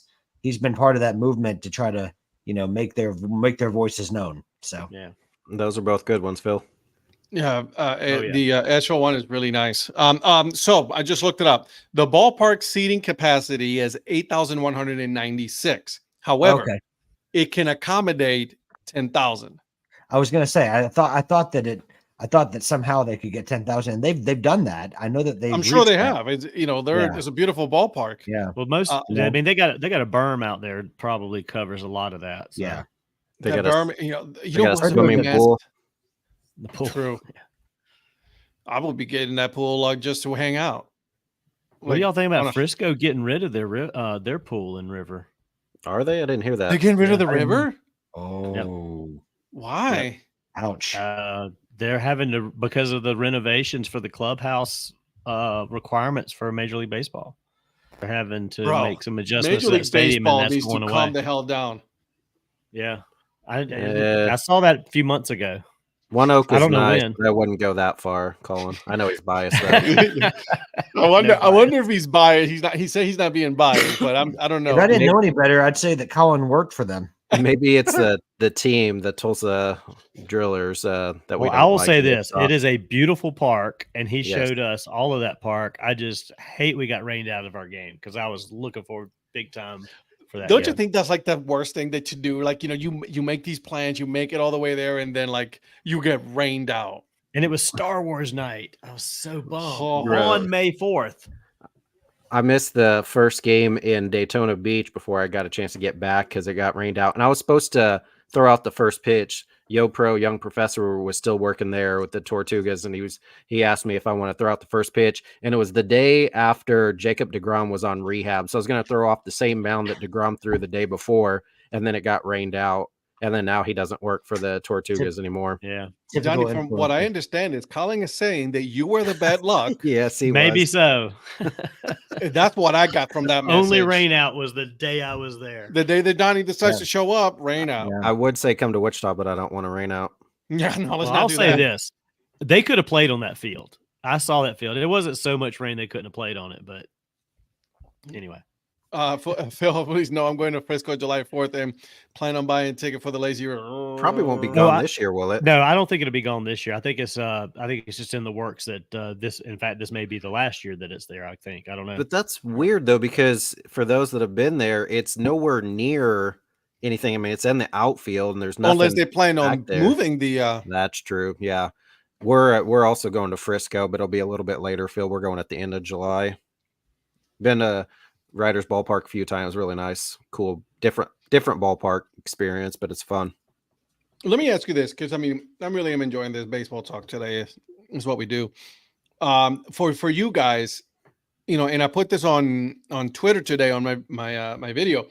been part of that movement to try to make their voices known. So those are both good ones, Phil. Yeah, yeah. the Asheville one is really nice. So I just looked it up. The ballpark seating capacity is 8,196. However, Okay. it can accommodate 10,000. I was going to say, I thought that somehow they could get 10,000, and they've done that. I know that they've. I'm sure they reached that. have. It's, it's a beautiful ballpark. Yeah. Well, most Uh, I mean they got a berm out there, probably covers a lot of that. So. Yeah. They That got berm, they got a what's swimming really pool. The pool. True. I will be getting that pool like just to hang out. What do y'all think on about a- Frisco getting rid of their pool and river? Are they? I didn't hear They're that. getting rid of the Yeah. river? Oh, Why? ouch. They're having to, because of the renovations for the clubhouse requirements for Major League Baseball. They're having to Bro, make some adjustments Major to League that stadium, Baseball and that's needs to going calm away. the hell down. Yeah, Yeah. I saw that a few months ago. One Oak I is don't know nice, when. but I wouldn't go that far, Colin. I know he's biased. Though. I wonder if he's biased. He's not. He said he's not being biased, but I don't know. If I didn't know any better, I'd say that Colin worked for them. Maybe it's the team, the Tulsa Drillers. That we. Well, don't I will like say in this: Utah. it is a beautiful park, and he Yes. showed us all of that park. I just hate we got rained out of our game because I was looking forward big time for that. Don't you game. think that's like the worst thing that you do? Like, you make these plans, you make it all the way there, and then like you get rained out. And it was Star Wars night. I was so bummed Oh. on May 4th. I missed the first game in Daytona Beach before I got a chance to get back because it got rained out. And I was supposed to throw out the first pitch. Young Professor was still working there with the Tortugas, and he asked me if I want to throw out the first pitch. And it was the day after Jacob deGrom was on rehab. So I was going to throw off the same mound that deGrom threw the day before, and then it got rained out. And then now he doesn't work for the Tortugas anymore. Yeah, Johnny, from what I understand, is Colin is saying that you were the bad luck. Yes, he maybe was. so. That's what I got from that message. Only rain out was the day I was there. The day that Donnie decides to show up, rain out. Yeah. I would say come to Wichita, but I don't want to rain out. Yeah, no, let's Well, not I'll do say that. this: they could have played on that field. I saw that field. It wasn't so much rain they couldn't have played on it, but anyway. Phil, please know I'm going to Frisco July 4th and plan on buying a ticket for the lazy river. Probably won't be No, gone this year, will it? No, I don't think it'll be gone this year. I think it's just in the works that this may be the last year that it's there. I think. I don't know. But that's weird though, because for those that have been there, it's nowhere near anything. I mean, it's in the outfield, and there's nothing. Unless they plan on back there. moving the. That's true. Yeah, we're also going to Frisco, but it'll be a little bit later. Phil, we're going at the end of July. Been to Riders Ballpark a few times. Really nice, cool, different ballpark experience, but it's fun. Let me ask you this, because I mean, I really am enjoying this baseball talk today. Is what we do. For you guys, and I put this on Twitter today on my video.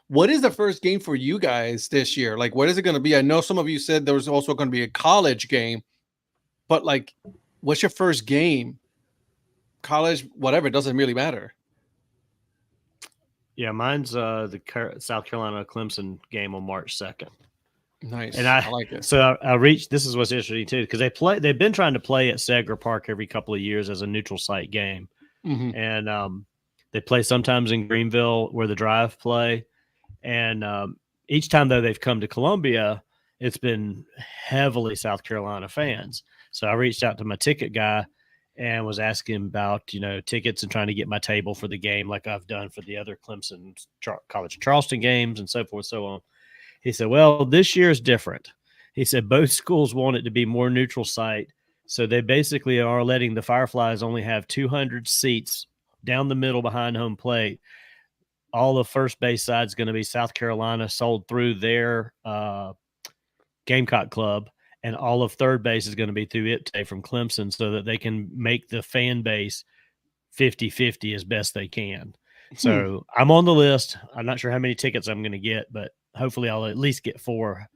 What is the first game for you guys this year? Like, what is it going to be? I know some of you said there was also going to be a college game, but like, what's your first game? College, whatever, it doesn't really matter. Yeah, mine's the South Carolina Clemson game on March 2nd. Nice. And I like it. So I reached. This is what's interesting too, because they've been trying to play at Segra Park every couple of years as a neutral site game, and they play sometimes in Greenville where the Drive play, and each time though they've come to Columbia, it's been heavily South Carolina fans. So I reached out to my ticket guy and was asking about, tickets and trying to get my table for the game like I've done for the other Clemson College of Charleston games and so forth, so on. He said, well, this year is different. He said both schools want it to be more neutral site. So they basically are letting the Fireflies only have 200 seats down the middle behind home plate. All the first base side is going to be South Carolina, sold through their Gamecock Club. And all of third base is going to be through IPTE from Clemson so that they can make the fan base 50-50 as best they can. So I'm on the list. I'm not sure how many tickets I'm going to get, but hopefully I'll at least get 4,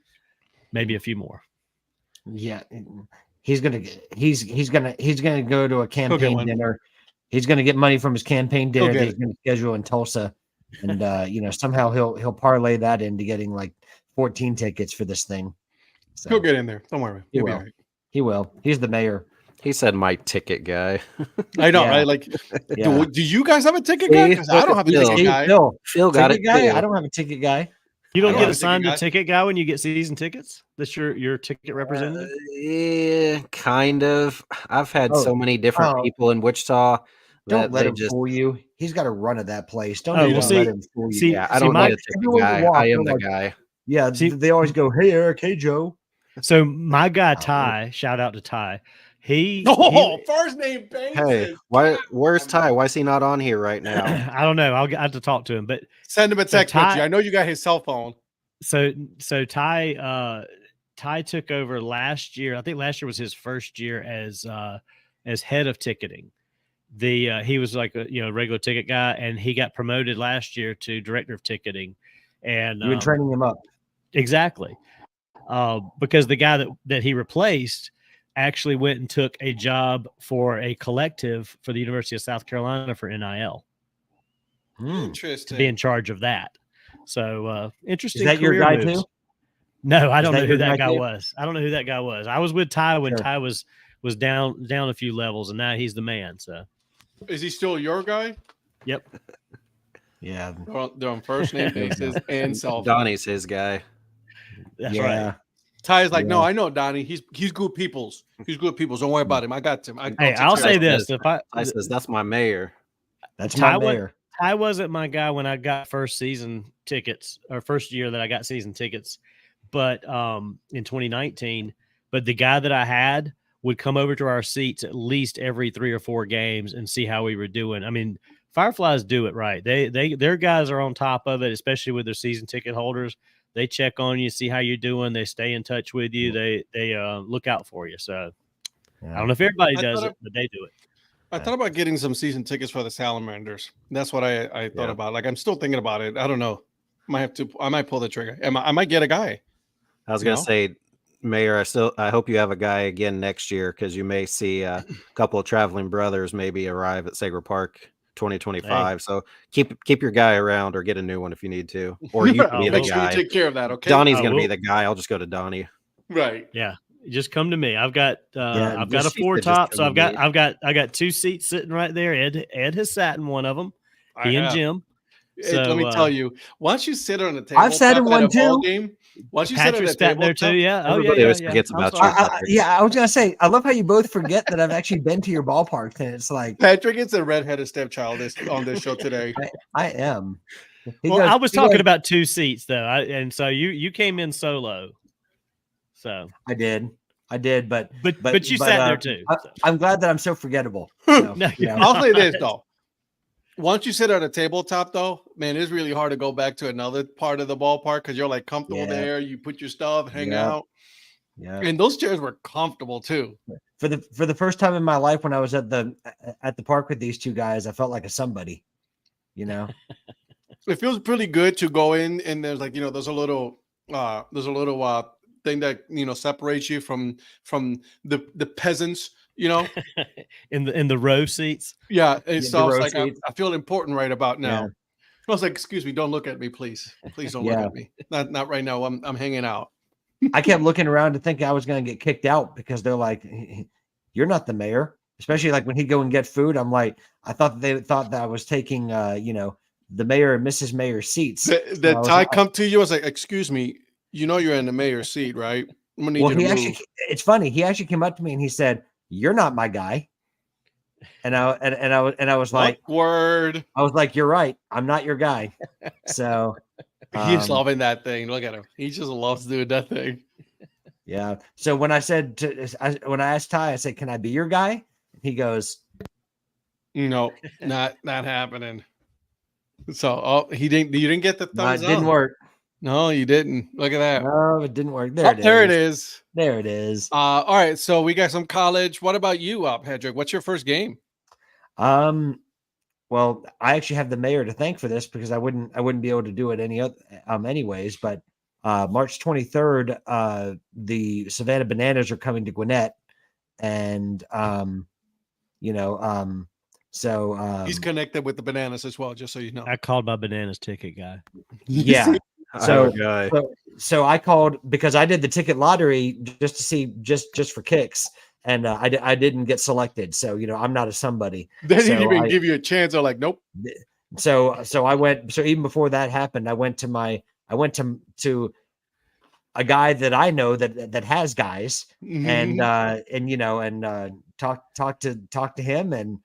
maybe a few more. Yeah, he's gonna go to a campaign dinner. He's gonna get money from his campaign dinner that he's gonna schedule in Tulsa, and somehow he'll parlay that into getting like 14 tickets for this thing. So He'll get in there. Don't worry. He He'll be will. all right. He will. He's the mayor. He said my ticket guy. I know, Yeah. right? Like, Yeah. do you guys have a ticket guy? 'Cause I don't have a Phil. ticket guy. No, Phil got it ticket guy. too. I don't have a ticket guy. You don't I get know, assigned a ticket ticket guy when you get season tickets? That's your ticket representative? Yeah, kind of. I've had so many different oh, people in Wichita don't that let they him just. fool you. He's got a run of that place. Don't Oh, even well, let see- him fool you. see- Yeah, I don't my- need a ticket everywhere you guy. walk, I am they're the like- guy. Yeah, See- they always go, "Hey Eric, hey Joe." So my guy Oh. Ty, shout out to Ty. He first name basis. Hey, where's Ty? Why is he not on here right now? I don't know. I have to talk to him, but Send him a So text Ty- picture. I know you got his cell phone. so Ty took over last year. I think last year was his first year as head of ticketing. He was like a regular ticket guy, and he got promoted last year to director of ticketing. And You've been training him up. exactly, because the guy that he replaced actually went and took a job for a collective for the University of South Carolina for NIL to Interesting. be in charge of that. So interesting. Is that your career guy moves. too? No, I Is don't that know who your that guy guy too? was. I don't know who that guy was. I was with Ty when Sure. Ty was down a few levels, and now he's the man. So Is he still your guy? yep. Yeah. They're on first name basis and cell phone. Donnie's his guy. That's yeah. right. Ty is like, no, Yeah. I know Donnie. He's good people's. He's good people's. Don't worry about him. I got him. Hey, I'll say this: if I says that's my mayor. That's Ty my went- mayor. Ty wasn't my guy when I got first season tickets, or first year that I got season tickets, but in 2019. But the guy that I had would come over to our seats at least every 3 or 4 games and see how we were doing. I mean, Fireflies do it right. Their guys are on top of it, especially with their season ticket holders. They check on you, see how you're doing. They stay in touch with you. They look out for you. So I don't know if everybody I does thought it, but they do it. I thought about getting some season tickets for the Salamanders. That's what I thought Yeah. about. Like, I'm still thinking about it. I don't know. I might pull the trigger. I might get a guy. I was You gonna know? say, Mayor, I hope you have a guy again next year because you may see a couple of traveling brothers maybe arrive at Sager Park 2025. So keep your guy around or get a new one if you need to, or you can be the Make sure you guy. take care of that, okay? Donnie's I gonna be will. the guy. I'll just go to Donnie. Right. Yeah. Just come to me. I've got I've got a just- 4 just top, come so to me. I got 2 seats sitting right there. Ed has sat in one of them. I He and have. Jim. Hey, let me So, tell you, once you sit on the table, I've sat in one too. Game, once you sit on Patrick the sat table, there too. Yeah. Oh yeah. Everybody Yeah, always yeah. forgets I'm about sorry. you. Patrick. Yeah, I was gonna say, I love how you both forget that I've actually been to your ballpark, and it's like Patrick is a redheaded stepchild on this show today. I am. He Well, goes- I was he talking goes, about 2 seats though, and so you came in solo. So, I did, but but you sat there too. so. I'm glad that I'm so forgettable. So, No, you know. I'll say this though. Once you sit on a tabletop, though, man, it's really hard to go back to another part of the ballpark because you're like comfortable Yeah. there. You put your stuff, hang Yeah. out, Yeah. and those chairs were comfortable too. For the first time in my life, when I was at the park with these 2 guys, I felt like a somebody. You know. It feels pretty good to go in, and there's like there's a little thing that separates you from the peasants. in the row seats. Yeah, The it's so row like I seats. feel important right about now. Yeah. I was like, excuse me, don't look at me, please. Please don't look Yeah. at me. Not right now. I'm hanging out. I kept looking around to think I was going to get kicked out because they're like, "You're not the mayor." Especially like when he'd go and get food, I'm like, I thought they thought that I was taking, the mayor and Mrs. Mayor's seats. The Ty come to you. I was like, excuse me, you're in the mayor's seat, right? I'm gonna need Well, you to he move. actually, it's funny. He actually came up to me and he said, "You're not my guy." And I was like, word. "You're right. I'm not your guy." So He's loving that thing. Look at him. He just loves doing that thing. yeah. So when I asked Ty, I said, "Can I be your guy?" He goes, No, not happening. So you didn't get the "No, thumbs it didn't up. work. No, you didn't. Look at that. No, it didn't work. There Oh, it is. there it is. There it is." All right. So we got some college. What about you, Patrick? What's your first game? Well, I actually have the mayor to thank for this because I wouldn't be able to do it anyways. But March 23rd, the Savannah Bananas are coming to Gwinnett, and so He's connected with the Bananas as well, just so you know. I called my bananas ticket guy. yeah. So, So, so I called because I did the ticket lottery just to see just for kicks, and I didn't get selected. So I'm not a somebody. They didn't So even give you a chance. They're like, nope. So I went. So even before that happened, I went to my I went to a guy that I know that has guys, and talk to him, and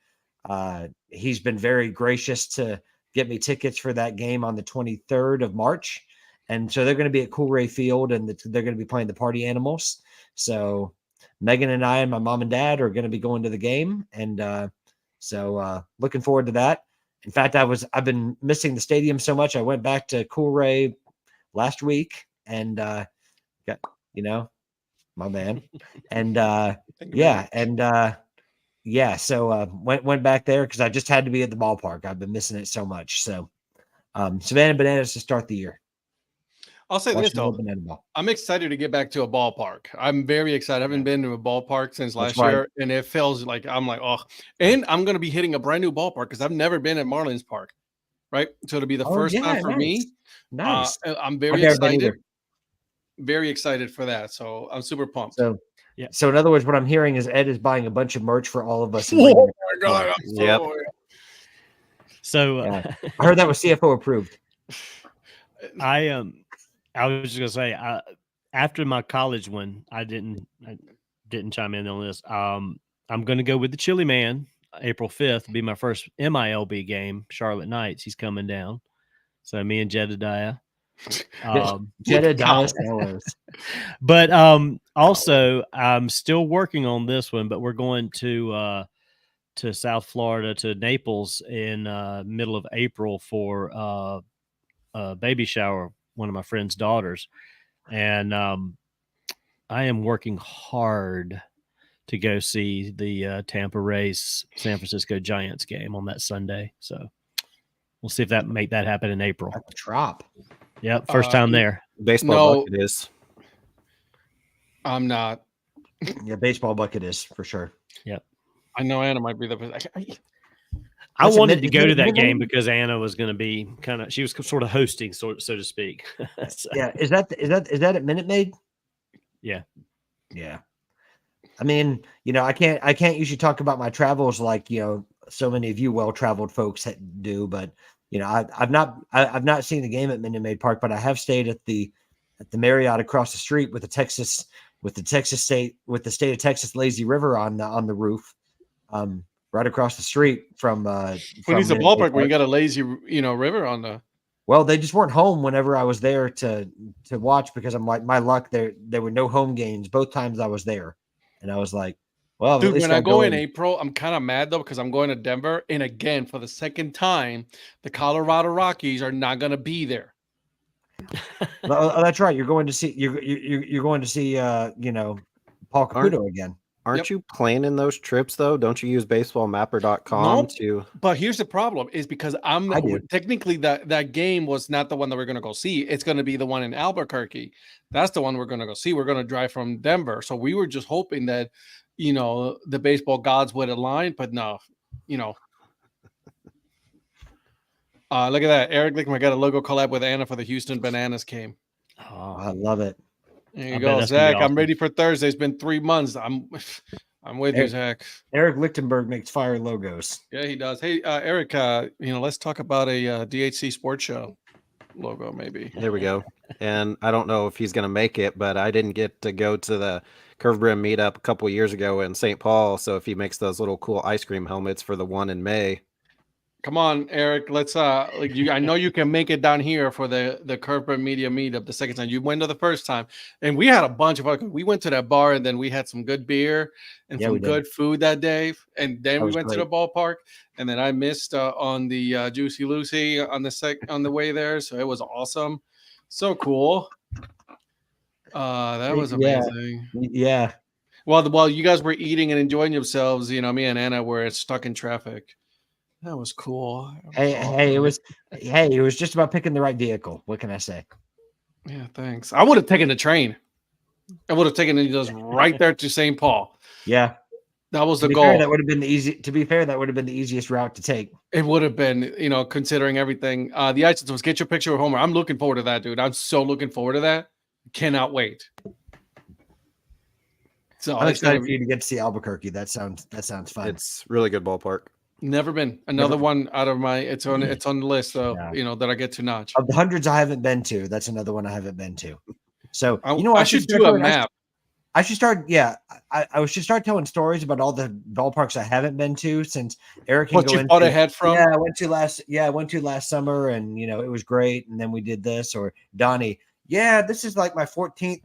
he's been very gracious to get me tickets for that game on the 23rd of March. And so they're going to be at Coolray Field, and they're going to be playing the Party Animals. So Megan and I and my mom and dad are going to be going to the game, and so looking forward to that. In fact, I've been missing the stadium so much. I went back to Coolray last week, and got my man, and so went back there because I just had to be at the ballpark. I've been missing it so much. So Savannah Bananas to start the year. I'll say this though, I'm excited to get back to a ballpark. I'm very excited. I haven't been to a ballpark since last year, and it feels like I'm like, oh, and I'm going to be hitting a brand new ballpark because I've never been at Marlins Park, right? So it'll be the first time for me. Nice. I'm very excited. Very excited for that. So I'm super pumped. So in other words, what I'm hearing is Ed is buying a bunch of merch for all of us. Oh my God! So I heard that was CFO approved. I was just gonna say, after my college one, I didn't chime in on this. I'm gonna go with the Chili Man. April 5th be my first MILB game. Charlotte Knights. He's coming down. So me and Jedediah. Jedediah. But also, I'm still working on this one. But we're going to South Florida, to Naples in middle of April for a baby shower. One of my friend's daughters, and I am working hard to go see the Tampa Rays San Francisco Giants game on that Sunday. So we'll see if make that happen in April. At the Trop. Yep, first time there. Baseball bucket is. I'm not. Yeah, baseball bucket is for sure. Yep. I know Anna might be the. I wanted to go to that game because Anna was going to be she was sort of hosting, so to speak. So. Yeah. Is that at Minute Maid? Yeah. Yeah. I mean, I can't usually talk about my travels like, so many of you well-traveled folks do, but I've not seen the game at Minute Maid Park, but I have stayed at the Marriott across the street with the state of Texas Lazy River on the roof. Right across the street from who needs a ballpark when you got a lazy river on the. Well, they just weren't home whenever I was there to watch, because I'm like, my luck, there were no home games both times I was there, and I was like, well, dude, when I go in April, I'm kind of mad though, because I'm going to Denver, and again for the second time, the Colorado Rockies are not going to be there. Oh, that's right. You're going to see Paul Caputo again. Aren't you planning those trips though? Don't you use baseballmapper.com to? But here's the problem: is because technically that game was not the one that we're going to go see. It's going to be the one in Albuquerque. That's the one we're going to go see. We're going to drive from Denver. So we were just hoping that, the baseball gods would align, but no, Look at that. Eric Lickman got a logo collab with Anna for the Houston Bananas game. Oh, I love it. There you go, Zach. Awesome. I'm ready for Thursday. It's been 3 months. I'm with you, Zach. Eric Lichtenberg makes fire logos. Yeah, he does. Hey, Eric, let's talk about a DHC Sports Show logo, maybe. There we go. And I don't know if he's going to make it, but I didn't get to go to the Curve Brim meetup a couple years ago in St. Paul. So if he makes those little cool ice cream helmets for the one in May. Come on, Eric. Let's I know you can make it down here for the Curve Brim Media meetup the second time. You went to the first time, and we had a bunch of we went to that bar, and then we had some good beer and some good food that day, and then we went to the ballpark, and then I missed on the Juicy Lucy on the way there, so it was awesome, so cool. That was amazing. Yeah. Well, while you guys were eating and enjoying yourselves, me and Anna were stuck in traffic. That was cool. It was just about picking the right vehicle. What can I say? Yeah, thanks. I would have taken the train. I would have taken it just right there to St. Paul. Yeah. That was the goal. That would have been the easiest route to take. It would have been, considering everything. The item was get your picture with Homer. I'm looking forward to that, dude. I'm so looking forward to that. Cannot wait. So I'm excited for you to get to see Albuquerque. That sounds fun. It's really good ballpark. Never been. Another one out of my. It's on the list though. Yeah. That I get to notch. Of the hundreds I haven't been to, that's another one I haven't been to. So I should do a map. I should start. Yeah, I should start telling stories about all the ballparks I haven't been to since Eric. What you thought ahead from? Yeah, I went to last summer, and it was great. And then we did this. Or Donnie. Yeah, this is like my 14th.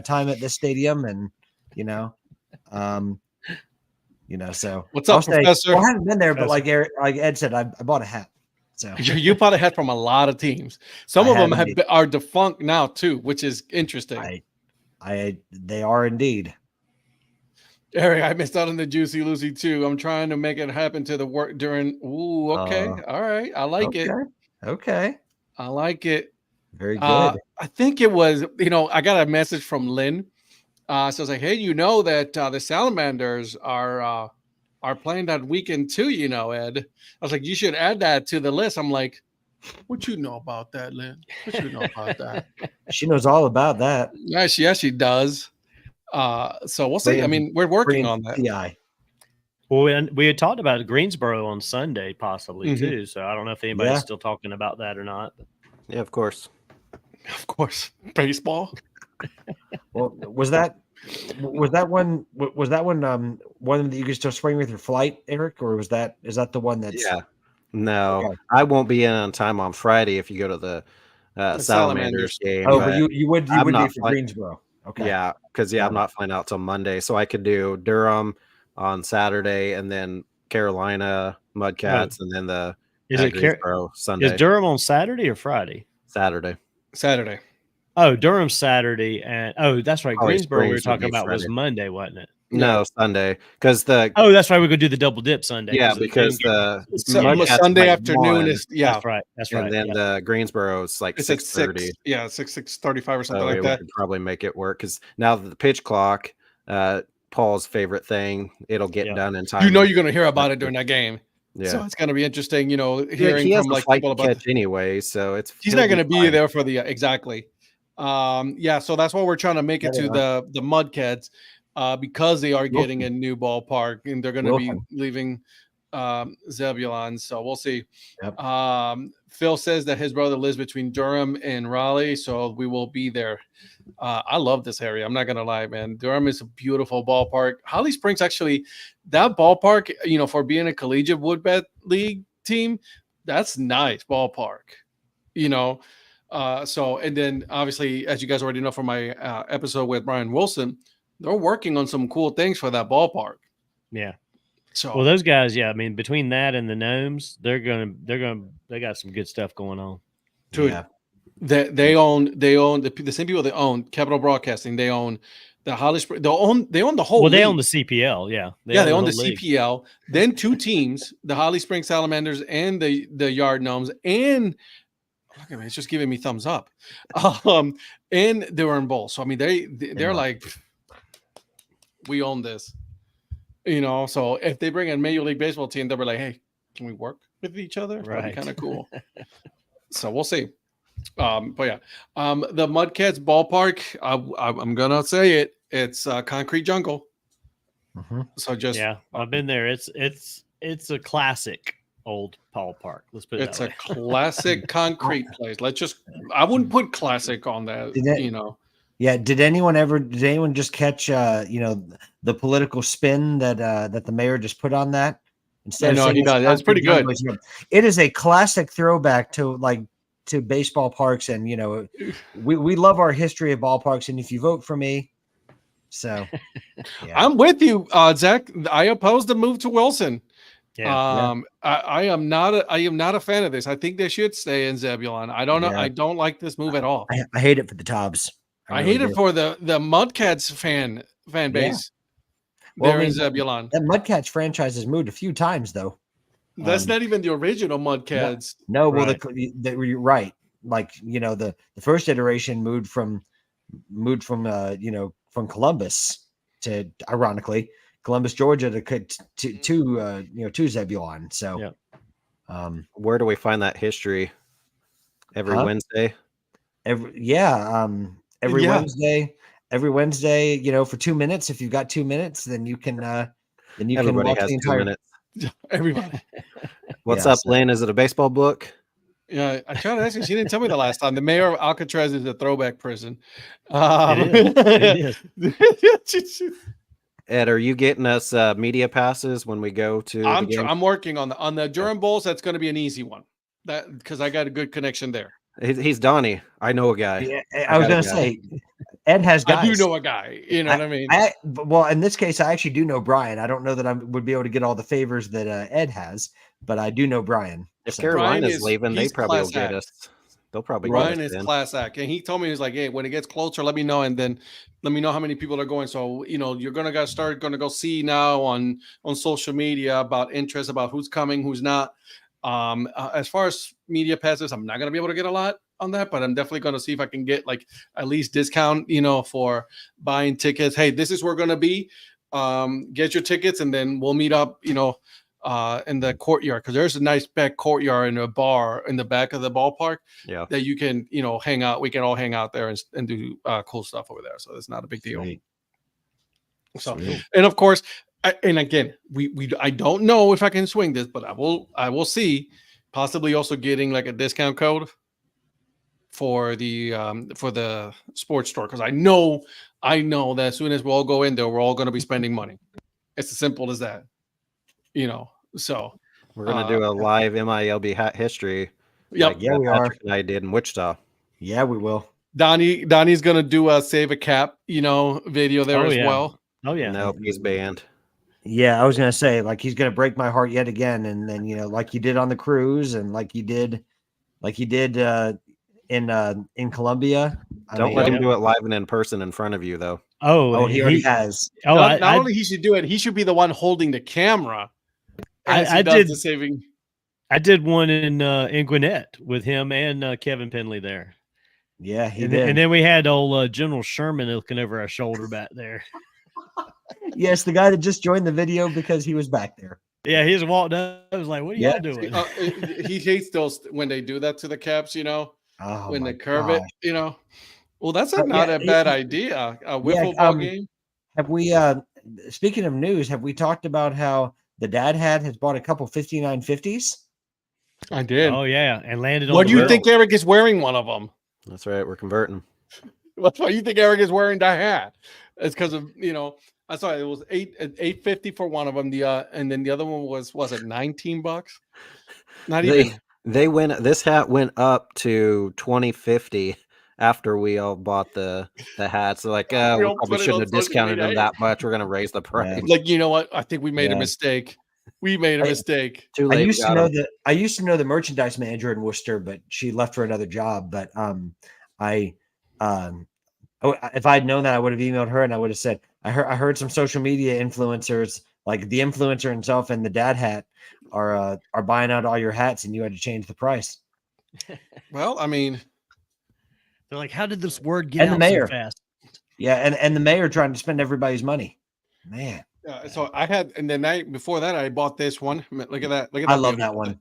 Time at this stadium, and So what's up, Professor? I haven't been there, but like Ed said, I bought a hat. So you bought a hat from a lot of teams. Some of them are defunct now too, which is interesting. They are indeed. Eric, I missed out on the Juicy Lucy too. I'm trying to make it happen to the work during. Ooh, okay, all right. I like it. Okay, I like it. Very good. I think it was. I got a message from Lynn. So I was like, hey, that the Salamanders are playing that weekend too, Ed. I was like, you should add that to the list. I'm like, what you know about that, Lynn? What you know about that? She knows all about that. Yes, she does. So we'll see. I mean, we're working on that. PI. Well, we had talked about Greensboro on Sunday possibly too. So I don't know if anybody's still talking about that or not. But. Yeah, of course. Of course. Baseball. Well, was that one one that you could still swing with your flight, Eric, or is that the one that's no, okay. I won't be in on time on Friday if you go to the Salamanders game. Oh, but you would be for Greensboro. Okay. Yeah, because I'm not flying out till Monday, so I could do Durham on Saturday and then Carolina Mudcats and then the Greensboro Sunday. Is Durham on Saturday or Friday? Saturday. Oh, Durham Saturday, and that's right. Greensboro we were talking about Friday. Was Monday, wasn't it? No, Sunday. Because that's right. We're gonna do the double dip Sunday. Yeah, because the Sunday afternoon is That's right. That's right. And then the Greensboro is like 6:30. Yeah, 6:35 or something like that. We could probably make it work because now that the pitch clock, Paul's favorite thing, it'll get done in time. You're gonna hear about it during that game. Yeah. So it's gonna be interesting, hearing he has from people about catch anyway. So he's not gonna be there for the exactly. So that's why we're trying to make it to the Mudcats because they are getting a new ballpark and they're going to be leaving Zebulon. So we'll see. Yep. Phil says that his brother lives between Durham and Raleigh, so we will be there. I love this area. I'm not going to lie, man. Durham is a beautiful ballpark. Holly Springs, actually, that ballpark, for being a collegiate woodbat league team, that's nice ballpark, and then obviously, as you guys already know from my episode with Brian Wilson, they're working on some cool things for that ballpark. Yeah. So those guys, I mean, between that and the Gnomes, they got some good stuff going on. Dude, they own the same people that own Capital Broadcasting. They own the Holly Springs. They own the whole. Well, they league. own the CPL. Yeah. They own the CPL. Then two teams, the Holly Springs Salamanders and the Yard Gnomes, and look at me, it's just giving me thumbs up. And they were in bowl. So I mean, they're like, we own this. So if they bring a Major League Baseball team, they'll be like, hey, can we work with each other? Right. That'd be kind of cool. So we'll see. The Mudcats ballpark, I'm gonna say it. It's concrete jungle. Mm-hmm. So just I've been there. It's a classic old ballpark. Let's put it. It's a classic concrete place. I wouldn't put classic on that. Yeah. Did anyone just catch the political spin that the mayor just put on that? Instead of he does. That's pretty good. It is a classic throwback to baseball parks, and we love our history of ballparks. And if you vote for me, I'm with you, Zach. I oppose the move to Wilson. I am not a fan of this. I think they should stay in Zebulon. I don't know. I don't like this move at all. I hate it for the Tobbs. I hate it for the Mudcats fan base. They're in Zebulon. That Mudcats franchise has moved a few times, though. That's not even the original Mudcats. No, well, you're right. Like the first iteration moved from Columbus to, ironically, Columbus, Georgia to Zebulon. So, where do we find that history? Every Wednesday. Every Wednesday, for 2 minutes. If you've got 2 minutes, then you can. Then you Everybody can watch has the entire. 2 minutes. Everybody. What's Yeah, up, Lynn? Is it a baseball book? Yeah, I tried to ask her. She didn't tell me the last time. The mayor of Alcatraz is a throwback prison. It is. Ed, are you getting us media passes when we go to the game? I'm working on the Durham Bulls. That's going to be an easy one. That because I got a good connection there. He's Donnie. I know a guy. Yeah, I was going to say, Ed has guys. I do know a guy. You know what I mean? Well, in this case, I actually do know Brian. I don't know that I would be able to get all the favors that Ed has, but I do know Brian. If So- Carolina's leaving, they he's probably will class get act. us. They'll probably Brian get is us in. class act, and he told me, he was like, "Hey, when it gets closer, let me know, and then let me know how many people are going." So you're gonna go see now on social media about interest, about who's coming, who's not. As far as media passes, I'm not gonna be able to get a lot on that, but I'm definitely gonna see if I can get like at least discount, for buying tickets. Hey, this is where we're gonna be. Get your tickets, and then we'll meet up. In the courtyard, because there's a nice back courtyard and a bar in the back of the ballpark that you can hang out. We can all hang out there and do cool stuff over there, so it's not a big deal. Sweet. So Sweet. and of course and again I don't know if I can swing this, but I will see, possibly also getting like a discount code for the sports store, because I know that as soon as we all go in there, we're all going to be spending money. It's as simple as that. So We're gonna do a live MILB hat history. Yep. Like Yeah, we Patrick are. and I did in Wichita. Yeah, we will. Donnie's gonna do a save a cap, video there as well. Oh yeah. Nope, he's banned. Yeah, I was gonna say, like, he's gonna break my heart yet again, and then like you did on the cruise, and like you did in Colombia. Don't let him do it live and in person in front of you, though. Oh, he already has. Oh, not only he should do it, he should be the one holding the camera. I does did the saving. I did one in Gwinnett with him and Kevin Penley there. Yeah, he and, did. and then we had old General Sherman looking over our shoulder back there. Yes, the guy that just joined the video because he was back there. Yeah, he just walked up. I was like, "What are y'all doing?" He hates those when they do that to the caps. Oh, when my they curve gosh. it. Well, that's not a bad idea. A wiffle ball game. Have we? Speaking of news, have we talked about how the Dad Hat has bought a couple 5950s? I did. Oh yeah, and landed on. What do the you think rail. Eric is wearing? One of them. That's right. We're converting. That's why you think Eric is wearing that hat. It's because of I saw it was $850 for one of them. And then the other one was it $19? Not even. This hat went up to $20.50 after we all bought the hats. They're like, we probably shouldn't have discounted them that much. We're gonna raise the price. Like, you know what? I think we made a mistake. We made a mistake. Too late. I used to know the merchandise manager in Worcester, but she left for another job. But if I'd known that, I would have emailed her and I would have said, I heard some social media influencers, like the influencer himself and the Dad Hat, are buying out all your hats, and you had to change the price. Well, I mean, they're like, "How did this word get and out the mayor so fast?" Yeah, and the mayor trying to spend everybody's money. Man. So I had, and the night before that, I bought this one. Look at that! I love that one.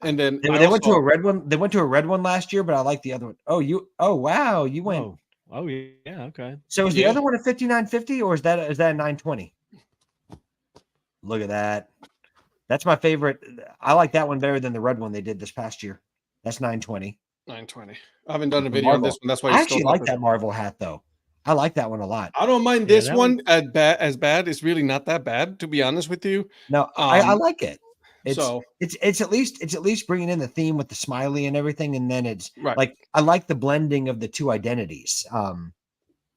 And then they went to a red one. They went to a red one last year, but I like the other one. Oh wow, you went. Oh yeah, okay. So is the other one a 5950 or is that a 920? Look at that. That's my favorite. I like that one better than the red one they did this past year. That's 920. 920. I haven't done a video on this one. That's why I actually like that Marvel hat though. I like that one a lot. I don't mind this one as bad. It's really not that bad, to be honest with you. No, I like it. It's at least bringing in the theme with the smiley and everything, and then it's like I like the blending of the two identities.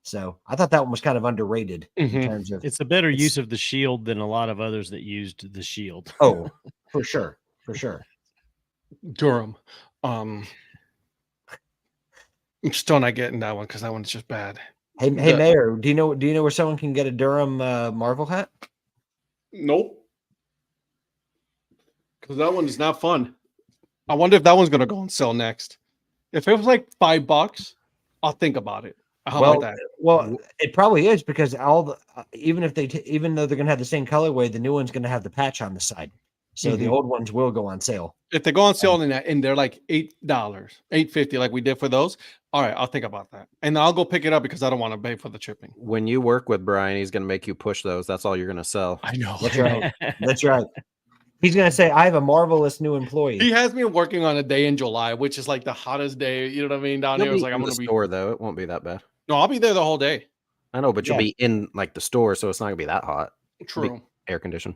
So I thought that one was kind of underrated in terms of it's a better use of the shield than a lot of others that used the shield. Oh, for sure. Durham. I'm still not getting that one because that one's just bad. Hey, Mayor, do you know where someone can get a Durham Marvel hat? Nope. Because that one is not fun. I wonder if that one's going to go on sale next. If it was like $5, I'll think about it. Well, it probably is because even though they're going to have the same colorway, the new one's going to have the patch on the side. So the old ones will go on sale. If they go on sale and they're like $8, $8.50, like we did for those, all right, I'll think about that. And I'll go pick it up because I don't want to pay for the shipping. When you work with Brian, he's going to make you push those. That's all you're going to sell. I know. That's right. That's right. He's gonna say, "I have a marvelous new employee." He has me working on a day in July, which is like the hottest day. You know what I mean? Down You'll here, be it's like in I'm the gonna be. store though. It won't be that bad. No, I'll be there the whole day. I know, but you'll Yeah. be in like the store, so it's not gonna be that hot. It'll be True. air conditioned.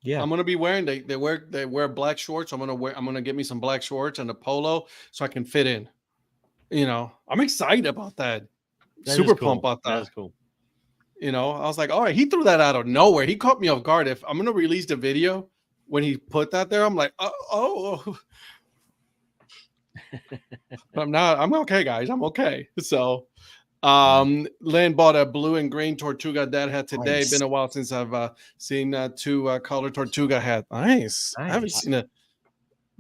Yeah, I'm gonna be wearing. They wear black shorts. I'm gonna get me some black shorts and a polo so I can fit in. You know, I'm excited about that. That is Super cool. pumped about that. That's cool. You know, I was like, all right, he threw that out of nowhere. He caught me off guard. If I'm gonna release the video when he put that there, I'm like, oh. But I'm not. I'm okay, guys. I'm okay. So, Lynn bought a blue and green Tortuga Dad hat today. Nice. Been a while since I've seen two color Tortuga hat. Nice. I haven't Nice. seen a.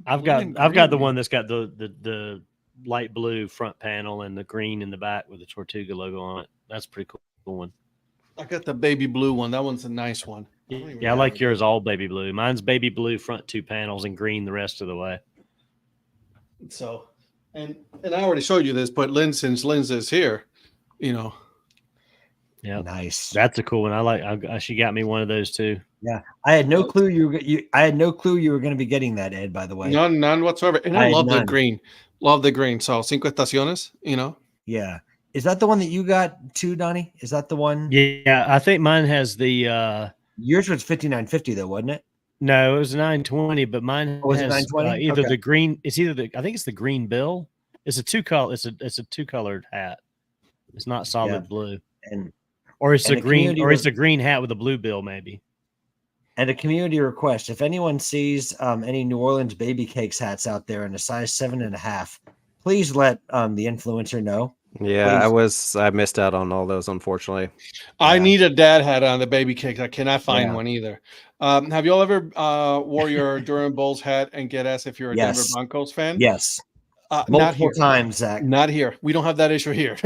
I've blue and got the green. one that's got the light blue front panel and the green in the back with the Tortuga logo on it. That's a pretty cool one. I got the baby blue one. That one's a nice one. don't even Yeah, I have like it. yours all baby blue. Mine's baby blue front two panels and green the rest of the way. So, and I already showed you this, but since Lynn's is here, you know. Yeah, nice. that's a cool one. I like. She got me one of those too. I had no clue I had no clue you were going to be getting that, Ed. By the way, None whatsoever. And I I had love the none. green. Love the green. So Cinco Estaciones, you know. yeah. Is that the one that you got too, Donnie? Is that the one? Yeah, I think mine has the. Yours was 5950 though, wasn't it? No, it was 920, but mine Oh, was it has 920? either Okay. the green. It's either the. I think it's the green bill. It's a two color. It's a two colored hat. It's not solid Yeah. blue, And or it's And a the green, community or it's was- a green hat with a blue bill, maybe. a community request: if anyone sees any New Orleans baby cakes hats out there in a size 7.5, please let the influencer know. Yeah, Please. I missed out on all those, unfortunately. I Yeah. need a dad hat on the baby cakes. I cannot find Yeah. one either. Have you all ever wore your Durham Bulls hat and get asked if you're a Denver Yes. Broncos fan? Yes, Not multiple here. times, Zach. Not here. We don't have that issue here.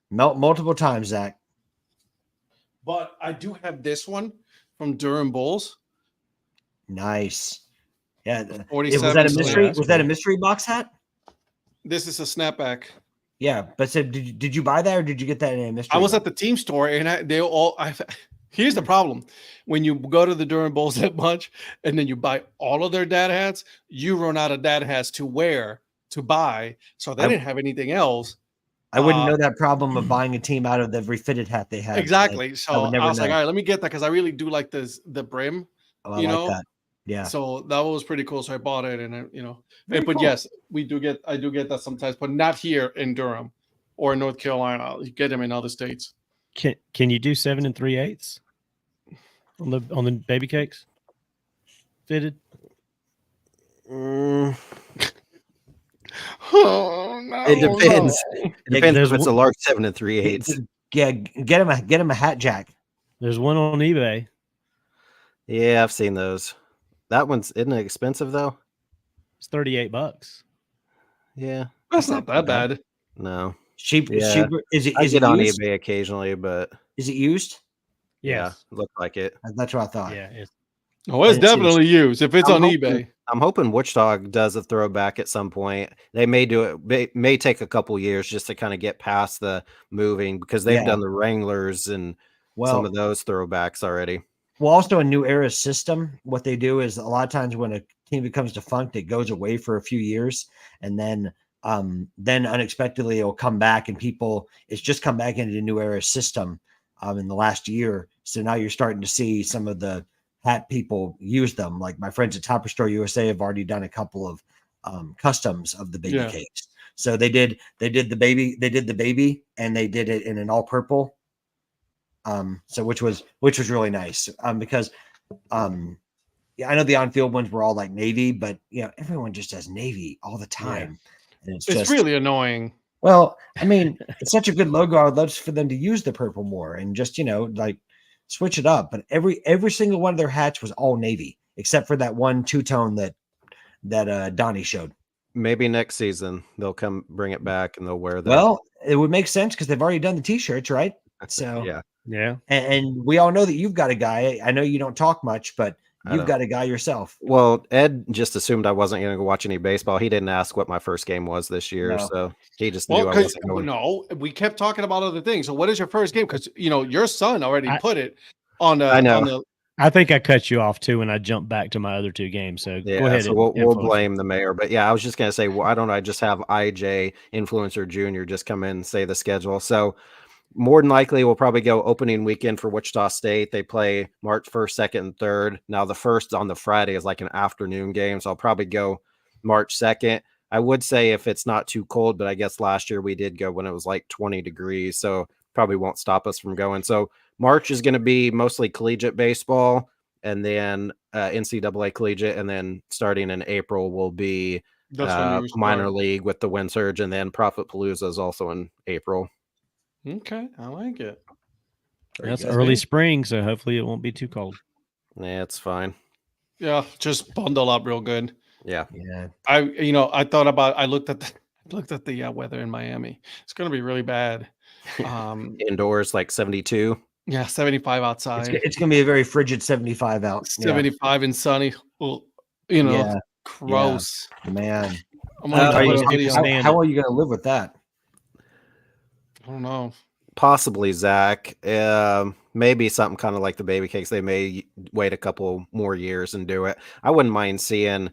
Multiple times, Zach. But I do have this one from Durham Bulls. Nice. Yeah. Was 47. that a so mystery? that's Was that a cool. mystery box hat? This is a snapback. Yeah, but so did you buy that or did you get that in a mystery? I was box? at the team store and they all. Here's the problem: when you go to the Durham Bulls that much, and then you buy all of their dad hats, you run out of dad hats to wear to buy. So they didn't have anything else. I wouldn't know that problem of buying a team out of the refitted hat they had. Exactly. I So would I, never was like, know. all right, let me get that because I really do like the brim. I you like know? that. Yeah. So that was pretty cool. So I bought it, and Very but cool. yes, I do get that sometimes, but not here in Durham or in North Carolina. You get them in other states. Can you do 7 3/8 on the baby cakes fitted? Oh, no, It depends. It depends there's if it's a one- large 7 3/8. Yeah, get him a hat jack. There's one on eBay. Yeah, I've seen those. That one's isn't it expensive though? It's $38. Yeah, That's not that bad. no. Sheep. Yeah. Is it? I Is get it on used? eBay occasionally, but Is it used? yeah, Yes. look like it. That's what I thought. Yeah. It's, Oh, it's I didn't see definitely used if it's I'm on hoping- eBay. I'm hoping Watchdog does a throwback at some point. They may do it. May take a couple years just to kind of get past the moving because they've Yeah. done the Wranglers and Well, some of those throwbacks already. Well, also in New Era's system, what they do is a lot of times when a team becomes defunct, it goes away for a few years, and then unexpectedly it'll come back, and it's just come back into the New Era system in the last year. So now you're starting to see some of the hat people use them. Like my friends at Topper Store USA have already done a couple of customs of the baby Yeah. cakes. So they did the baby, and they did it in an all purple. So which was really nice because yeah, I know the on-field ones were all like navy, but everyone just does navy all the time. And it's It's just really annoying. well, I mean, it's such a good logo. I would love for them to use the purple more and just like switch it up. But every single one of their hats was all navy, except for that one two-tone that Donnie showed. Maybe next season they'll come bring it back and they'll wear that. Well, it would make sense because they've already done the t-shirts, right? So yeah, yeah. and we all know that you've got a guy. I know you don't talk much, but I you've don't. got a guy yourself. Well, Ed just assumed I wasn't going to go watch any baseball. He didn't ask what my first game was this year, No. so he just knew Well, I because wasn't going. no, we kept talking about other things. So, what is your first game? Because your son already I- put it on the. I know. On the I think I cut you off too when I jumped back to my other two games. So Yeah, go ahead. so and we'll influence. blame the mayor. But yeah, I was just gonna say, why don't I just have IJ Influencer Jr. just come in and say the schedule? So more than likely, we'll probably go opening weekend for Wichita State. They play March 1st, 2nd, and 3rd. Now the first on the Friday is like an afternoon game, so I'll probably go March 2nd. I would say if it's not too cold, but I guess last year we did go when it was like 20 degrees, so probably won't stop us from going. So March is going to be mostly collegiate baseball, and then NCAA collegiate, and then starting in April will be minor league with the Wind Surge, and then Prophet Palooza is also in April. Okay, I like it. That's early spring, so hopefully it won't be too cold. Yeah, it's fine. Yeah, just bundle up real good. Yeah. I looked at the weather in Miami. It's going to be really bad. Indoors like 72. Yeah, 75 outside. It's going to be a very frigid 75 out. 75 and sunny. Well, gross. Yeah. Man. How are you going to live with that? I don't know. Possibly, Zach. Maybe something kind of like the baby cakes. They may wait a couple more years and do it. I wouldn't mind seeing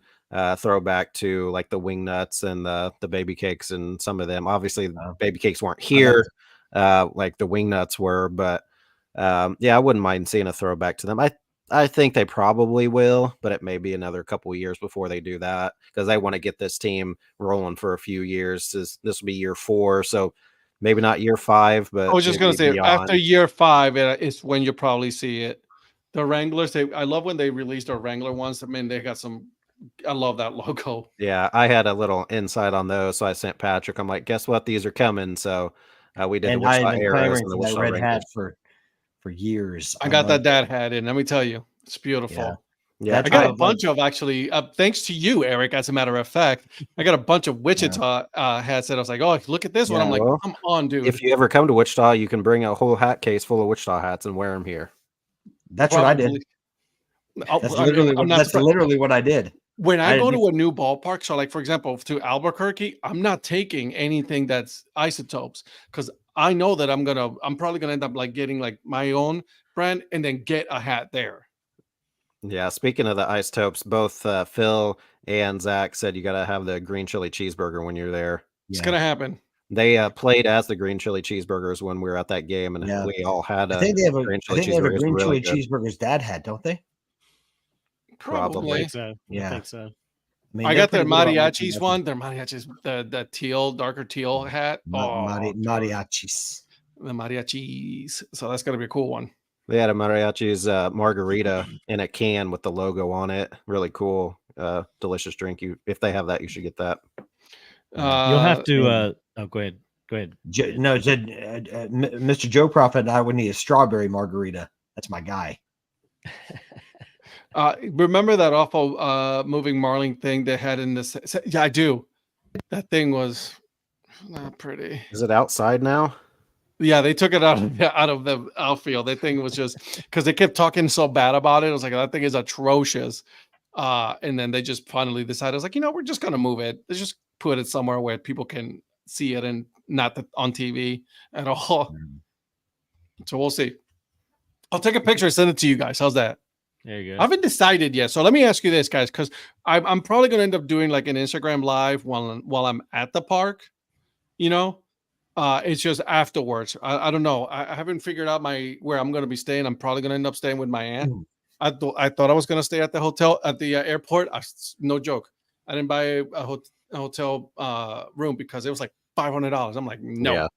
throwback to like the wing nuts and the baby cakes and some of them. Obviously, baby cakes weren't here like the wing nuts were, but I wouldn't mind seeing a throwback to them. I think they probably will, but it may be another couple of years before they do that because they want to get this team rolling for a few years. This will be year 4, so maybe not year 5, but I was just going to say beyond. After year 5 is when you probably see it. The Wranglers, I love when they released our Wrangler ones. I mean, they got some. I love that logo. Yeah, I had a little insight on those, so I sent Patrick. I'm like, guess what? These are coming. So we did and the Wichita I've been Arrows and the Wichita red hat for years. I got that Dad hat in. Let me tell you, it's beautiful. Yeah, I got a bunch of actually. Thanks to you, Eric. As a matter of fact, I got a bunch of Wichita hats that I was like, "Oh, look at this one." I'm like, "Come on, dude!" If you ever come to Wichita, you can bring a whole hat case full of Wichita hats and wear them here. That's what I did. That's literally what I did. When I go to a new ballpark, so like for example, to Albuquerque, I'm not taking anything that's isotopes because I know that I'm probably gonna end up like getting like my own brand and then get a hat there. Yeah, speaking of the isotopes, both Phil and Zach said you got to have the green chili cheeseburger when you're there. It's gonna happen. They played as the green chili cheeseburgers when we were at that game, and we all had. I think they have a green chili cheeseburgers Dad Hat, don't they? Probably. So. Yeah, I think so. I got their mariachis one. Their mariachis, the teal, darker teal hat. Mariachis. The mariachis. So that's gonna be a cool one. They had a mariachi's margarita in a can with the logo on it. Really cool, delicious drink. If they have that, you should get that. You'll have to. Go ahead. Mr. Joe Prophet and I would need a strawberry margarita. That's my guy. Remember that awful moving marling thing they had in this? Yeah, I do. That thing was not pretty. Is it outside now? Yeah, they took it out of the outfield. That thing was just because they kept talking so bad about it. I was like, that thing is atrocious. And then they just finally decided, I was like, we're just gonna move it. Let's just put it somewhere where people can see it and not on TV at all. So we'll see. I'll take a picture and send it to you guys. How's that? There you go. I haven't decided yet. So let me ask you this, guys, because I'm probably going to end up doing like an Instagram live while I'm at the park. It's just afterwards. I don't know. I haven't figured out where I'm going to be staying. I'm probably going to end up staying with my aunt. I thought I was going to stay at the hotel at the airport. No joke. I didn't buy a hotel room because it was like $500. I'm like, no.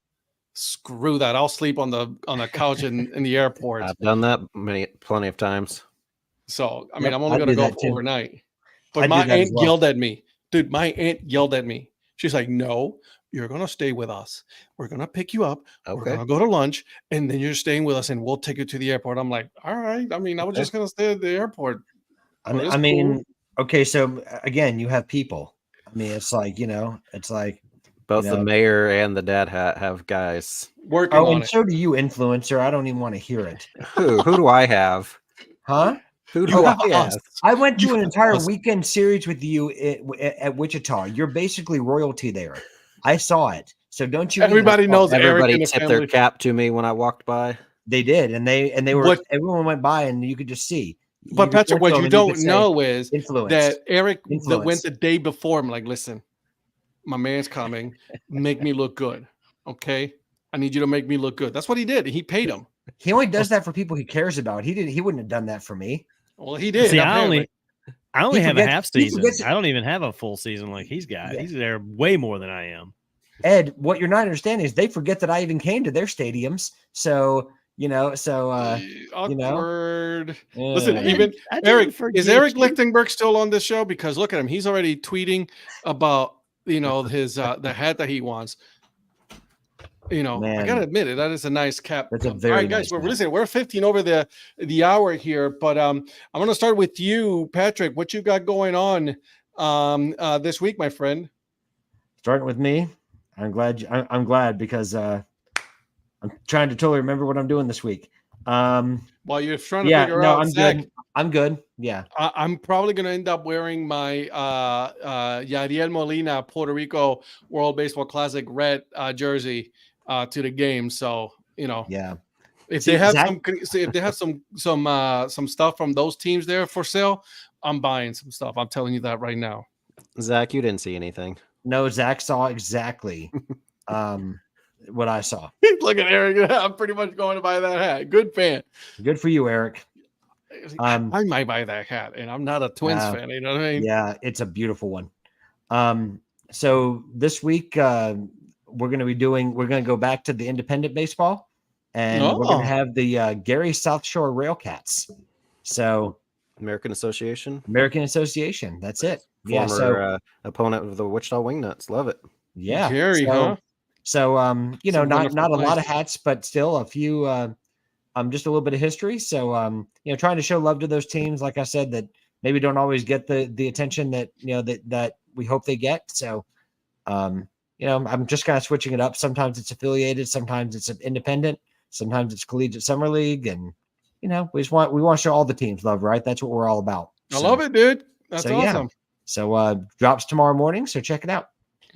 Screw that. I'll sleep on the couch in the airport. I've done that plenty of times. So, I mean, I'm only going to go for overnight. But my aunt yelled at me. Dude, my aunt yelled at me. She's like, no, you're going to stay with us. We're going to pick you up. Okay. We're going to go to lunch. And then you're staying with us and we'll take you to the airport. I'm like, all right. I mean, I was just going to stay at the airport. Okay. So, again, you have people. I mean, it's like, it's like. Both the mayor and the Dad Hat have guys working on it. So do you, influencer. I don't even want to hear it. Who do I have? Huh? Who do I have? I went to an entire weekend series with you at Wichita. You're basically royalty there. I saw it. So don't you? Everybody knows. Everybody tipped their cap to me when I walked by. They did, and they were. What- Everyone went by, and you could just see. But could Patrick, point what to you them and don't could say, know is influence. that Eric that Influence. went the day before him, like, listen, my man's coming, make me look good. Okay. I need you to make me look good. That's what he did. He paid him. He only does that for people he cares about. He wouldn't have done that for me. Well, he did. See, apparently. I only have a half season. forgets- I don't even have a full season like he's got. Yeah. He's there way more than I am. Ed, what you're not understanding is they forget that I even came to their stadiums. So Awkward. Listen, uh, even I didn't Eric, forget is Eric you. Lichtenberg still on this show? Because look at him. He's already tweeting about, his the hat that he wants. I Man. gotta admit it. That is a nice cap. That's a All very right, guys. nice hat. We're 15 over the hour here, but I'm gonna start with you, Patrick. What you got going on this week, my friend? starting with me. I'm glad because I'm trying to totally remember what I'm doing this week. While you're trying to Yeah, figure no, out, I'm Zach, good. I'm good. Yeah. I'm probably going to end up wearing my Yadiel Molina Puerto Rico World Baseball Classic red jersey to the game. So Yeah. if See, they have Zach- some stuff from those teams there for sale, I'm buying some stuff. I'm telling you that right now. Zach, you didn't see anything. No, Zach saw exactly what I saw. Look at Eric. I'm pretty much going to buy that hat. Good fan. Good for you, Eric. I might buy that hat, and I'm not a Twins fan. You know what I mean? Yeah, it's a beautiful one. So this week we're going to go back to the independent baseball, and we're going Oh. to have the Gary South Shore Railcats. So American Association, American Association. That's it. former Yeah. So opponent of the Wichita Wingnuts. Love it. yeah. Gary, huh? So Some not wonderful a lot place. of hats, but still a few just a little bit of history. So trying to show love to those teams, like I said, that maybe don't always get the attention that that we hope they get. So I'm just kind of switching it up. Sometimes it's affiliated, sometimes it's independent, sometimes it's collegiate summer league, and we want to show all the teams love, right? That's what we're all about. I love it, dude. That's so, yeah. awesome. So drops tomorrow morning, so check it out.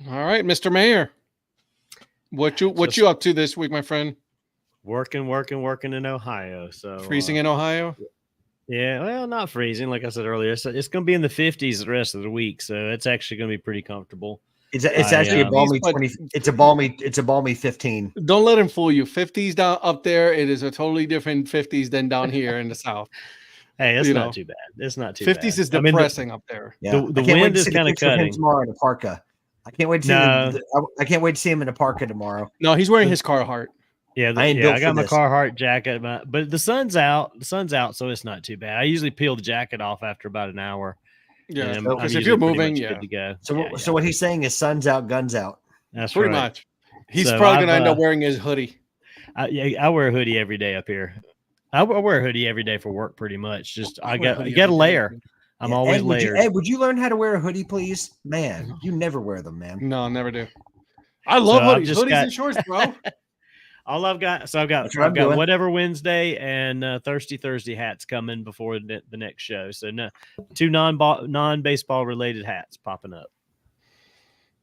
All right, Mr. Mayor. What you up to this week, my friend? Working in Ohio. So Freezing in Ohio? Yeah, well, not freezing. Like I said earlier, it's going to be in the 50s the rest of the week, so it's actually going to be pretty comfortable. It's actually a balmy but- 20. It's a balmy 15. Don't let him fool you. 50s down up there, it is a totally different 50s than down here in the South. Hey, it's You not know, too bad. It's not too 50s bad. is I mean, depressing up there. Yeah, The I can't wait wind to is see the kinda picture of him cutting. tomorrow in a parka. I can't wait to see No. him. I can't wait to see him in a parka tomorrow. No, he's wearing his Carhartt. Yeah, I ain't built I got for my this. Carhartt jacket, but the sun's out. The sun's out, so it's not too bad. I usually peel the jacket off after about an hour. Yeah, and so- I'm because if usually you're pretty moving, much yeah, good to go. So, Yeah, so what he's saying is sun's out, guns out. that's pretty right. much. He's So probably going to I've, end up wearing his hoodie. I wear a hoodie every day up here. I wear a hoodie every day for work, pretty much. Just I you wear a got hoodie to every day. layer. I'm Yeah, always Ed, layered. would you learn how to wear a hoodie, please? Man, you never wear them, man. No, never do. I love I've hoodies. just Hoodies got- and shorts, bro. All I've got, so I've That's what I'm got doing. whatever Wednesday and Thirsty Thursday hats coming before the next show. So no, two non-baseball related hats popping up.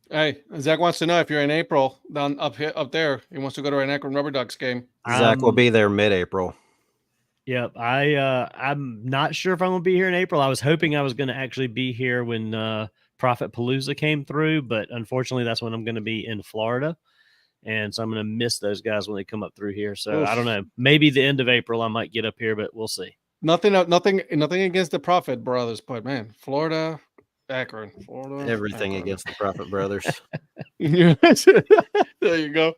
Hey, Zach wants to know if you're in April down up there. He wants to go to an Akron Rubber Ducks game. Zach will be there mid-April. Yep. I'm not sure if I'm going to be here in April. I was hoping I was going to actually be here when Prophet Palooza came through, but unfortunately that's when I'm going to be in Florida. And so I'm going to miss those guys when they come up through here. So I don't know. Maybe the end of April I might get up here, but we'll see. Nothing against the Prophet brothers, but man, Florida, Akron, Florida, Everything Akron. against the Prophet Brothers. There you go.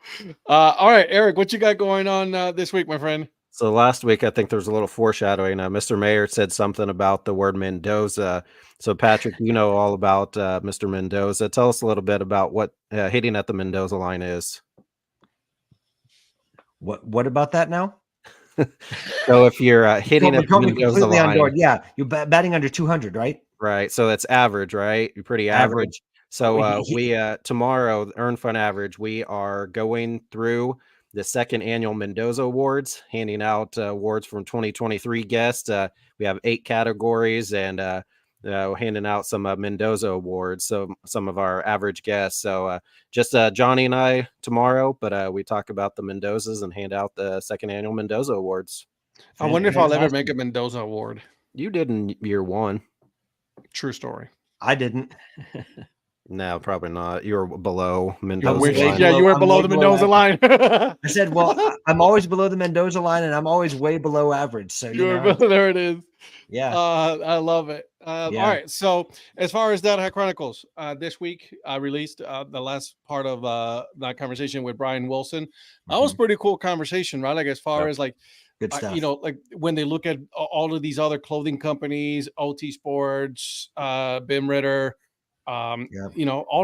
All right, Eric, what you got going on this week, my friend? So last week, I think there was a little foreshadowing. Mr. Mayor said something about the word Mendoza. So Patrick, you know all about Mr. Mendoza. Tell us a little bit about what hitting at the Mendoza line is. What about that now? So if you're hitting at the Totally Mendoza completely on board. line, Yeah, you're batting under 200, right? right? So that's average, right? You're pretty average. So we tomorrow, the Earn Fun Average, we are going through the second annual Mendoza Awards, handing out awards from 2023 guests. We have 8 categories, and handing out some Mendoza awards. So some of our average guests. So just Johnny and I tomorrow, but we talk about the Mendozas and hand out the second annual Mendoza awards. I wonder if I'll ever make a Mendoza award. You did in year 1. True story. I didn't. No, probably not. You were below I Mendoza. wish, way line. yeah, you were I'm below way the below Mendoza line. I said, well, I'm always below the Mendoza line, and I'm always way below average. So There it is. yeah. I love it. Yeah. All right. So as far as Dad Hat Chronicles, this week I released the last part of that conversation with Brian Wilson. That was pretty cool conversation, right? Like as far as like, Good stuff. like when they look at all of these other clothing companies, OT Sports, Bim Ritter, all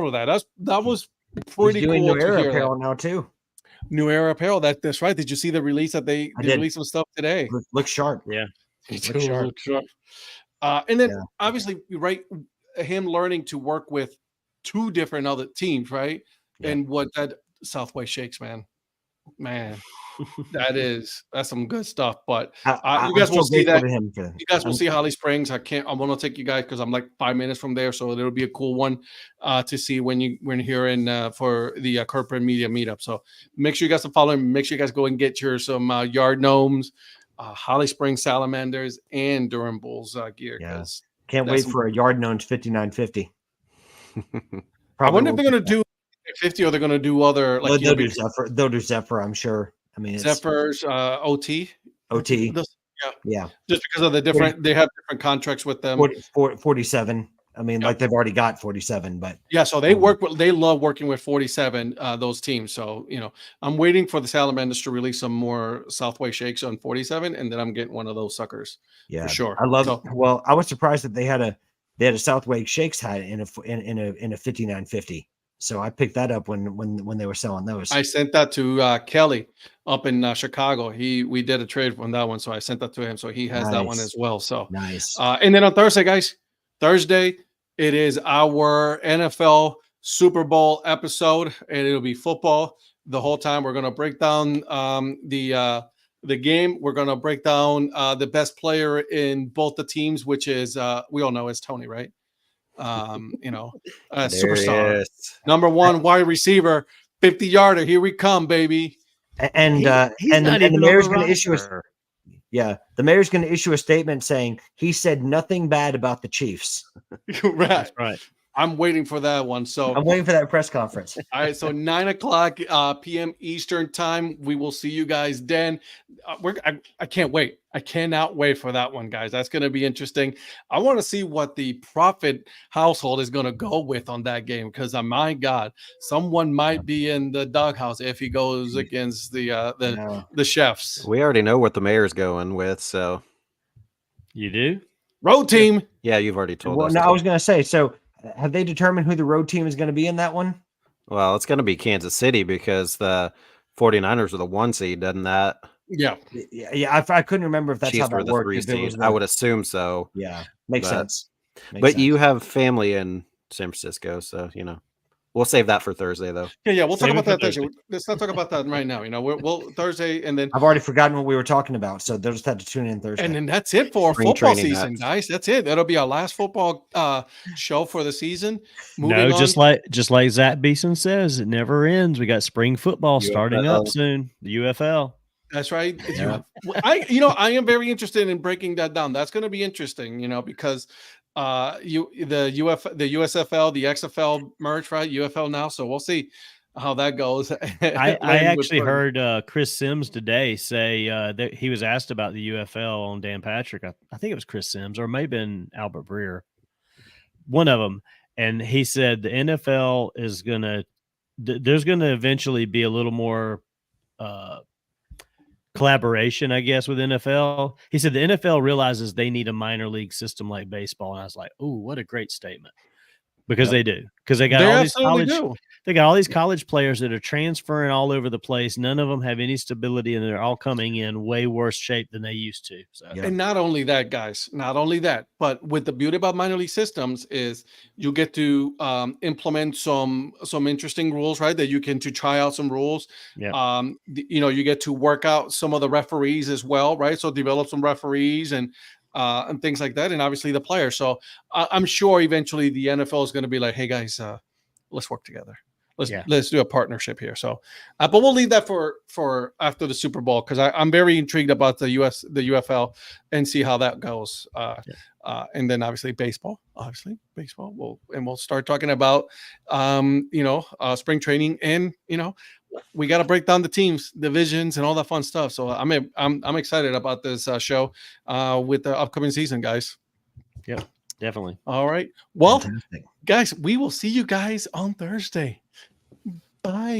of that. That was pretty He's doing cool New to Era hear. apparel now too. New Era apparel. That's right. Did you see the release that they released some stuff today? Looks sharp. Yeah. Look sharp. And then obviously, right, him learning to work with 2 different other teams, right? Yeah. And what that Southway Shakes, man, that's some good stuff. But you guys will see that. You guys will see Holly Springs. I'm going to take you guys because I'm like 5 minutes from there, so it'll be a cool one to see when you're here in for the corporate media meetup. So make sure you guys follow him. Make sure you guys go and get some yard gnomes, Holly Springs salamanders, and Durham Bulls gear. Yeah. Can't wait for a yard gnomes 5950. I wonder if they're going to do 50 or they're going to do other like they'll do Zephyr. They'll do Zephyr, I'm sure. I mean, Zephyrs, OT. Yeah. Just because of the different, they have different contracts with them. 47. I mean, like they've already got 47, but yeah. So they they love working with 47, those teams. So, I'm waiting for the Salamanders to release some more Southway Shakes on 47, and then I'm getting one of those suckers. Yeah, for sure. I love well, I was surprised that they had a Southway Shakes hat in a 5950. So I picked that up when they were selling those. I sent that to Kelly up in Chicago. We did a trade from that one, so I sent that to him. So he has that one as well. So nice. And then on Thursday, guys, it is our NFL Super Bowl episode, and it'll be football the whole time. We're gonna break down the game. We're gonna break down the best player in both the teams, which is we all know is Tony, right? Superstar, number 1 wide receiver, 50-yarder. Here we come, baby. And the mayor's going to issue the mayor's going to issue a statement saying he said nothing bad about the Chiefs. Right. That's right. I'm waiting for that one. So I'm waiting for that press conference. All right. So 9:00 p.m. Eastern time. We will see you guys then. I can't wait. I cannot wait for that one, guys. That's going to be interesting. I want to see what the Prophet household is going to go with on that game because, my God, someone might be in the doghouse if he goes against the chefs. We already know what the mayor's going with, so you do. Road team. Yeah, you've already told us. No, I was going to say. So, have they determined who the road team is going to be in that one? Well, it's going to be Kansas City because the 49ers are the 1 seed, doesn't that? Yeah. I couldn't remember if that's Chiefs how that the worked. 3 seed. I would assume so. Yeah, makes sense. You have family in San Francisco, so we'll save that for Thursday, though. Yeah. We'll talk about that Thursday. Let's not talk about that right now. We'll Thursday, and then I've already forgotten what we were talking about, so they'll just have to tune in Thursday. And then that's it for our football season, guys. That's it. That'll be our last football show for the season. Just like Zach Beeson says, it never ends. We got spring football starting up soon. The UFL. That's right. Yeah. I am very interested in breaking that down. That's going to be interesting, because the USFL, the XFL merge, right? UFL now. So we'll see how that goes. I actually heard Chris Sims today say that he was asked about the UFL on Dan Patrick. I think it was Chris Sims, or it may have been Albert Breer, one of them. And he said the NFL is there's going to eventually be a little more collaboration, I guess, with NFL. He said the NFL realizes they need a minor league system like baseball. And I was like, oh, what a great statement. Because they do. Because they got all these college. They got all these college players that are transferring all over the place. None of them have any stability, and they're all coming in way worse shape than they used to. So, And not only that, guys, but with the beauty about minor league systems is you get to implement some interesting rules, right? That you can to try out some rules. Yeah. You get to work out some of the referees as well, right? So develop some referees and and things like that, and obviously the players. So I'm sure eventually the NFL is going to be like, hey guys, let's work together. Let's do a partnership here. So, but we'll leave that for after the Super Bowl, because I'm very intrigued about the UFL, and see how that goes. And then obviously baseball. We'll start talking about spring training, and we got to break down the teams, divisions, and all that fun stuff. So I'm excited about this show with the upcoming season, guys. Yeah, definitely. All right. Well, Fantastic. guys, we will see you guys on Thursday. Bye.